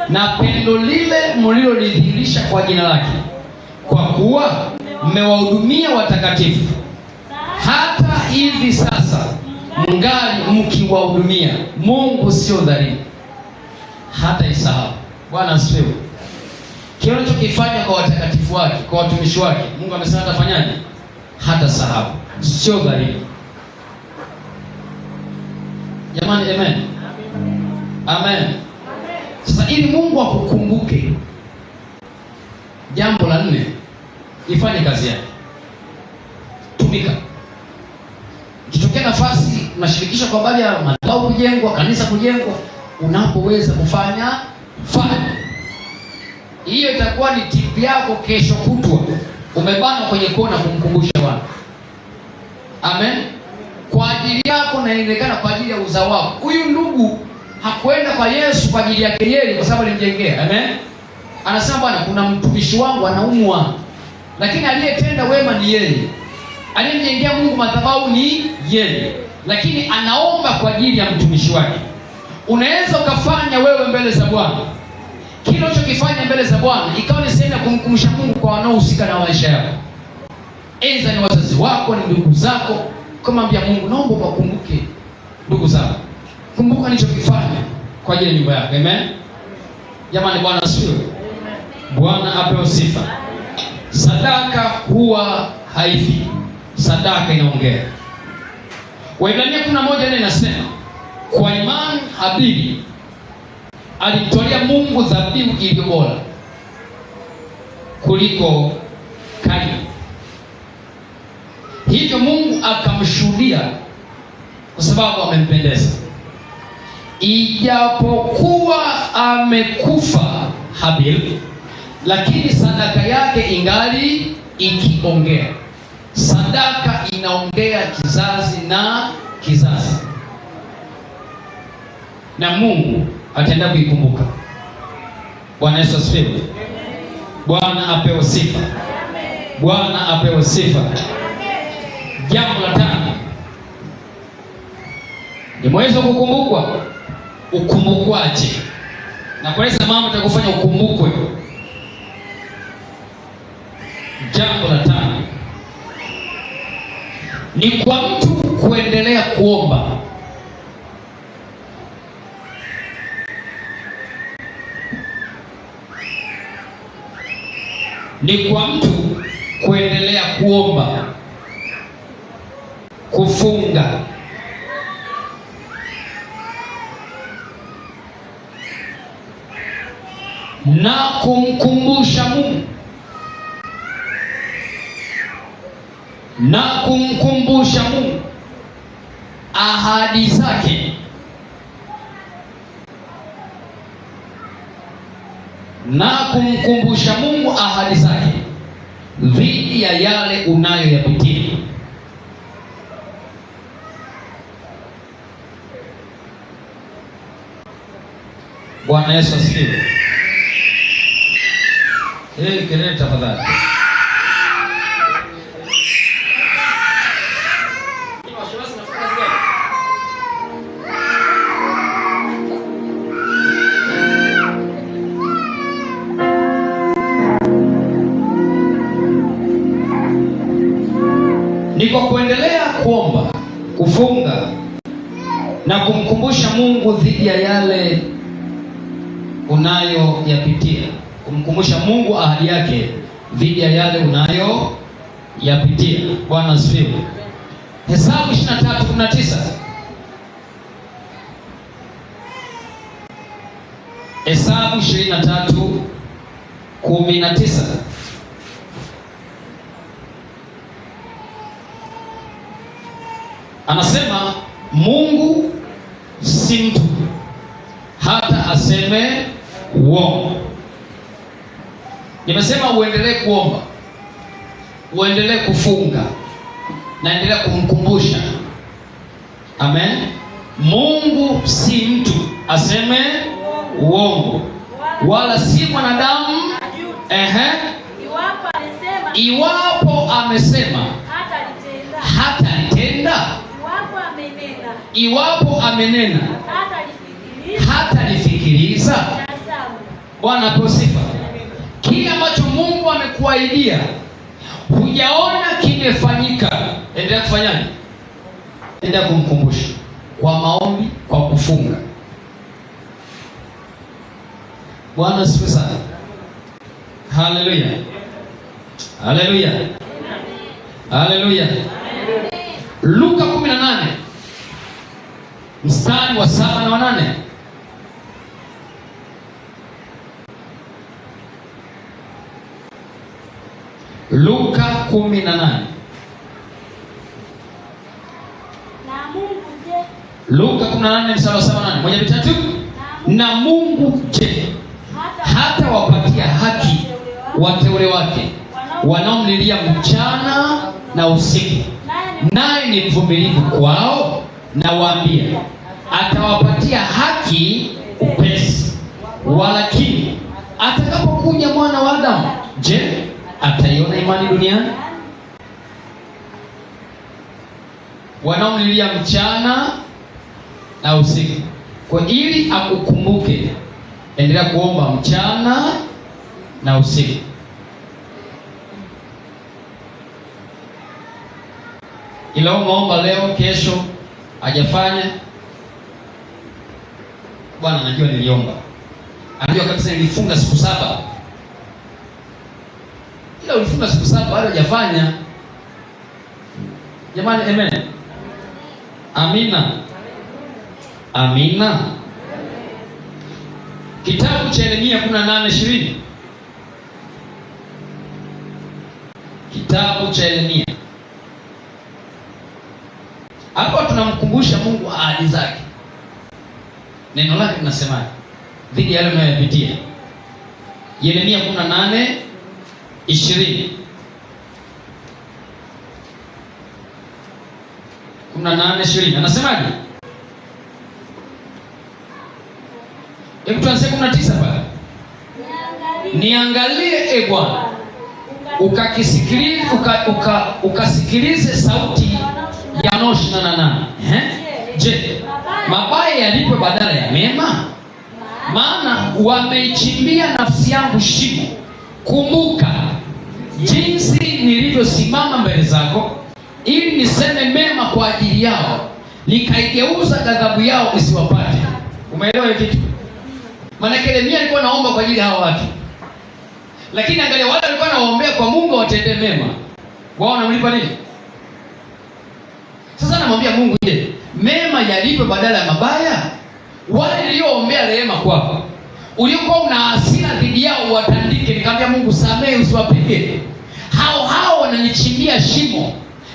na pendo lile mlilolidhihirisha kwa jina lake, kwa kuwa mmewahudumia watakatifu hata hivi sasa mngali mkiwahudumia. Mungu sio dhalimu hata isahau. Bwana asifiwe. Kile unachokifanya kwa watakatifu wake, kwa watumishi wake, Mungu amesema atafanyaje? Hata sahau. Sio dhalimu. Jamani, amen. Amen. Sasa ili Mungu akukumbuke, jambo la 4, ifanye kazi yake. Tumika. Ikitokea nafasi unashirikisha kwa habari ya madhabahu kujengwa, kanisa kujengwa, unapoweza kufanya, fanya. Hiyo itakuwa ni tipu yako kesho kutwa. Umebana kwenye kona kumkumbusha Bwana. Amen. Kwa ajili yako na inaonekana kwa ajili ya uzao wako. Huyu ndugu hakwenda kwa Yesu kwa ajili yake yeye kwa sababu alimjengea. Amen. Anasema Bwana, kuna mtumishi wangu anaumwa. Lakini aliyetenda wema ni yeye. Aliyemjengea Mungu madhabahu ni yeye. Lakini anaomba kwa ajili ya mtumishi wake. Unaweza ukafanya wewe mbele za Bwana. Kile unachokifanya mbele za Bwana ikawa ni sehemu ya kumkumbusha Mungu kwa wanaohusika na maisha yako. Aidha ni wazazi wako, ni ndugu zako. Kumwambia Mungu, naomba ukumbuke ndugu zako. Kumbuka nilichokifanya kwa ajili ya nyumba yako. Amen. Jamani, Bwana asifiwe. Bwana apewe sifa. Sadaka huwa haifi. Sadaka inaongea. Waebrania 11:4 inasema, kwa imani Habili alimtolea Mungu dhabihu iliyo bora kuliko Kaini. Hivyo Mungu akamshuhudia kwa sababu amempendeza. Ijapokuwa amekufa Habili, lakini sadaka yake ingali ikiongea. Sadaka inaongea kizazi na kizazi. Na Mungu ataenda kuikumbuka. Bwana Yesu asifiwe. Bwana apewe sifa. Bwana apewe sifa. Jambo la 5. Ni mwezi wa kukumbukwa. Ukumbukwaje? Na kwa hiyo mambo utakufanya ukumbukwe. Jambo la 5 ni kwa mtu kuendelea kuomba. Ni kwa mtu kuendelea kuomba, kufunga, na kumkumbusha Mungu, na kumkumbusha Mungu ahadi zake, na kumkumbusha Mungu ahadi zake dhidi ya yale unayoyapitia. Bwana Yesu asifiwe. Kelele tafadhali. Ni kwa kuendelea kuomba, kufunga na kumkumbusha Mungu dhidi ya yale unayoyapitia. Kumkumbusha Mungu ahadi yake dhidi ya yale unayoyapitia. Bwana asifiwe. Hesabu 23:19. Hesabu 23:19. Anasema Mungu si mtu hata aseme uongo. Nimesema uendelee kuomba, uendelee kufunga, na endelea kumkumbusha. Amen. Mungu si mtu aseme uongo, wala si mwanadamu iwapo amesema hata litenda, iwapo amenena hata lifikiriza. Bwana apewe sifa. Kile ambacho Mungu amekuahidia hujaona kimefanyika, endelea kufanyaje? Endelea kumkumbusha kwa maombi, kwa kufunga. Bwana asifiwe sana. Haleluya, haleluya, haleluya. Luka 18 mstari wa 7 na wa 8. Luka 18. Luka 18 mstari wa 7 na 8. Moja mitatu. Na Mungu je, hata wapatia haki wateule wake wanaomlilia mchana na usiku, naye ni mvumilivu kwao? Na waambia, atawapatia haki upesi. Walakini atakapokuja mwana wa Adamu, je, ataiona imani duniani? Wanaomlilia mchana na usiku. Kwa ili akukumbuke, endelea kuomba mchana na usiku. Ila umeomba leo, kesho hajafanya, Bwana anajua niliomba, anajua kabisa nilifunga siku 7, ila ulifunga siku 7 bado hajafanya. Jamani, amen, amina, amina. Kitabu cha Yeremia 18:20. Kitabu cha Yeremia. Hapo tunamkumbusha Mungu ahadi zake. Neno lake linasemaje dhidi ya yale unayopitia? Yeremia 18:20. 18:20 anasemaje? Hebu tuanze 19 pale. Niangalie e Bwana, ukasikilize sauti ya wanaoshindana nami. Je, mabaya yalipo badala ya mema? Maana wameichimbia nafsi yangu shimo. Kumbuka jinsi nilivyosimama mbele zako, ili niseme mema kwa ajili yao, nikaigeuza ghadhabu yao isiwapate. Umeelewa kitu? Maana Yeremia alikuwa naomba kwa ajili ya hao watu, lakini angalia, wale walikuwa naombea kwa Mungu watendee mema, wao wanamlipa nini? Sasa namwambia Mungu, je, mema yalipe badala ya mabaya? Wale nilioombea rehema kwako, uliokuwa una hasira dhidi yao watandike, nikamwambia Mungu, samehe, usiwapige. Hao wananichimbia shimo.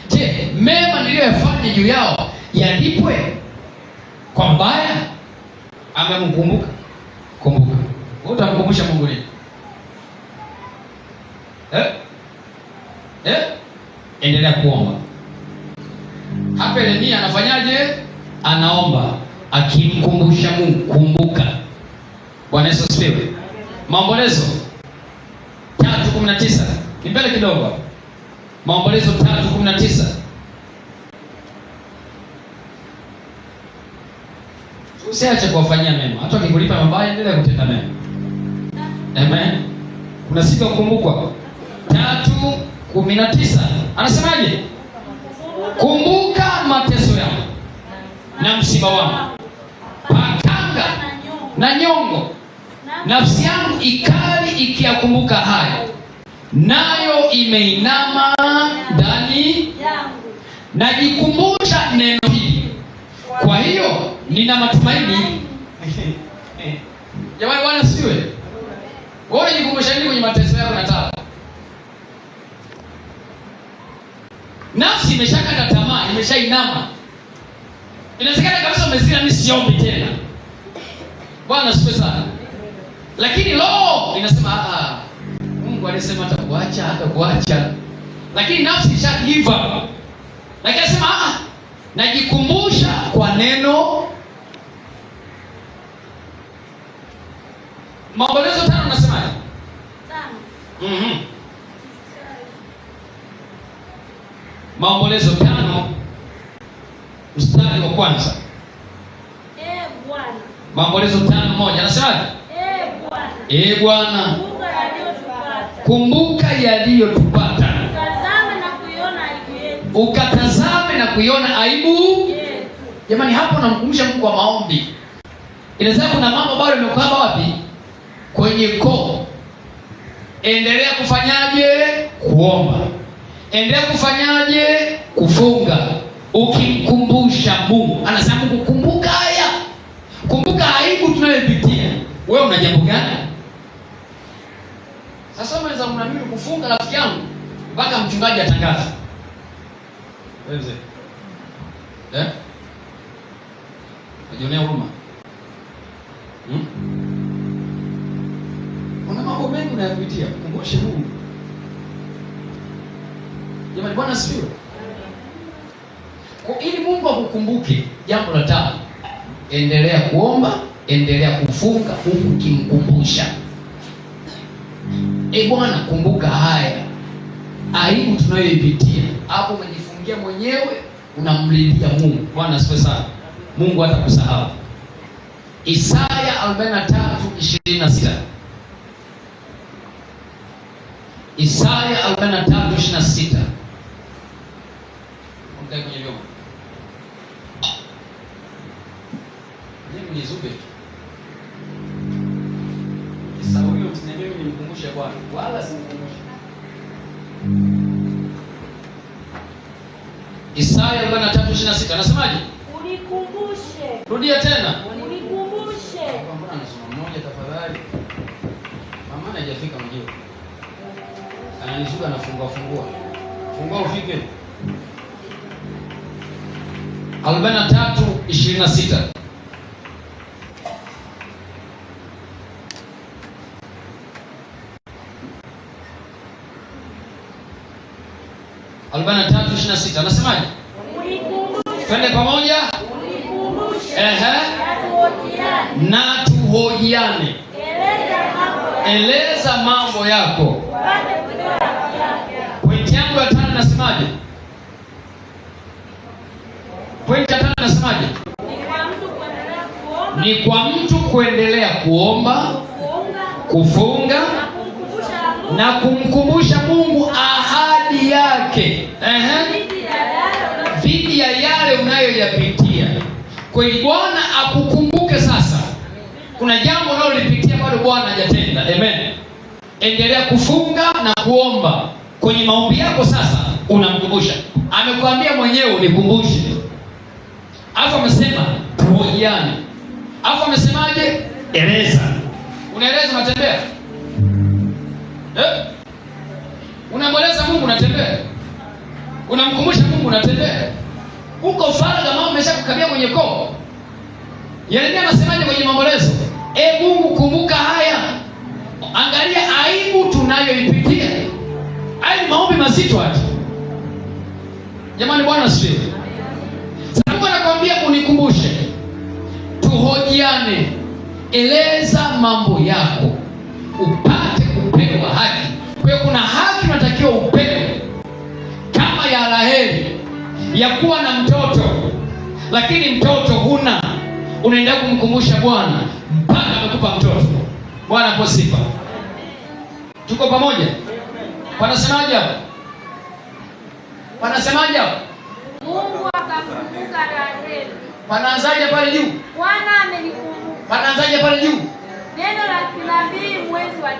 Je, mema niliyoyafanya juu yao yalipwe kwa mabaya? Amemkumbuka. Kumbuka. Utamkumbusha Mungu nini? Endelea kuomba. Hapa Yeremia anafanyaje? Anaomba akimkumbusha Mungu. Kumbuka. Bwana Yesu asifiwe. Maombolezo 3:19. Ni mbele kidogo. Maombolezo 3:19. Usiache kuwafanyia mema. Hata ukikulipa mabaya, endelea kutenda mema. Amen. Kuna siku ya kukumbukwa. 3:19. Anasemaje? Kumbuka mateso yangu na msiba wangu, pakanga na nyongo, nafsi yangu ikali ikiyakumbuka haya, nayo imeinama ndani yangu. Najikumbusha neno hili, kwa hiyo nina matumaini. Jamani, Bwana asifiwe. Wewe unajikumbusha nini kwenye mateso yako na taabu? Nafsi imeshakata tamaa, imeshainama. Inawezekana kabisa umesikia mimi siombi tena. Bwana asifiwe sana. Lakini roho inasema Mungu alisema atakuacha. Lakini nafsi ishagiva. Lakini anasema najikumbusha kwa neno. Maombolezo 5 nasemaje? 5. Maombolezo 5 mstari wa kwanza. Bwana. Maombolezo 5:1 anasemaje? Bwana. Kumbuka yaliyotupata. Ukatazame na kuiona aibu yetu. Jamani, hapo namkumbusha Mungu wa maombi. Inaweza kuna mambo bado yamekaba wapi? Kwenye koo. Endelea kufanyaje? Kuomba. Endelea kufanyaje? Kufunga. Ukimkumbusha Mungu. Anasema Mungu, kumbuka haya. Kumbuka aibu tunayopitia. Wewe una jambo gani? Sasa unaweza mimi kufunga rafiki yangu mpaka mchungaji atangaze. Wewe mzee. Unajionea huruma. Kuna mambo mengi unayopitia, kumbushe Mungu. Jamani, Bwana asifiwe. Kwa ili Mungu akukumbuke, jambo la 5. Endelea kuomba, endelea kufunga huku ukimkumbusha. Bwana, kumbuka haya. Aibu tunayoipitia. Hapo umejifungia mwenyewe, unamlilia Mungu. Bwana asifiwe sana. Mungu hatakusahau. Isaya 43:26. Isaya 43:26. Ongea kwenye vyombo. Mimi ni zube. Isaya huyo mimi nimkumbushe Bwana. Wala simkumbushe. Isaya 43:26 anasemaje? Unikumbushe. Rudia tena. Unikumbushe. Mbona anasoma mmoja tafadhali? Mama hajafika mjio. Ananishuka na fungua. Fungua ufike. 43:26. Albana 3:26 anasemaje? Twende pamoja. Na tuhojiane. Eleza mambo yako. Pointi yangu ya 5 nasemaje? Pointi ya 5 nasemaje? Ni kwa mtu kuendelea kuomba, kufunga na kumkumbusha Mungu ahadi yake. Dhidi ya yale unayoyapitia. Kwa hiyo Bwana akukumbuke sasa. Kuna jambo unalolipitia bado Bwana hajatenda. Amen. Endelea kufunga na kuomba. Kwenye maombi yako sasa unamkumbusha. Amekwambia mwenyewe unikumbushe. Alafu amesema tuhojiane. Alafu amesemaje? Eleza. Unaeleza unatembea? Unamweleza Mungu unatembea? Unamkumbusha Mungu unatembea? Uko faragha, mama ameshakukabia kwenye koo. Yeremia anasemaje kwenye maombolezo? Mungu kumbuka haya. Angalia aibu tunayoipitia. Haya ni maombi mazito hata. Jamani, Bwana asifiwe. Sasa Mungu anakuambia unikumbushe. Tuhojiane. Eleza mambo yako. Upate kupewa haki. Kwa hiyo kuna haki unatakiwa upewe. Kama ya Raheli ya kuwa na mtoto, lakini mtoto huna. Unaenda kumkumbusha Bwana mpaka amekupa mtoto. Bwana kwa sifa. Tuko pamoja? Panasemaje hapo? Panasemaje hapo? Mungu akamkumbuka Raheli. Panaanzaje pale juu? Bwana amenikumbuka. Panaanzaje pale juu? Neno la 12 mwezi wa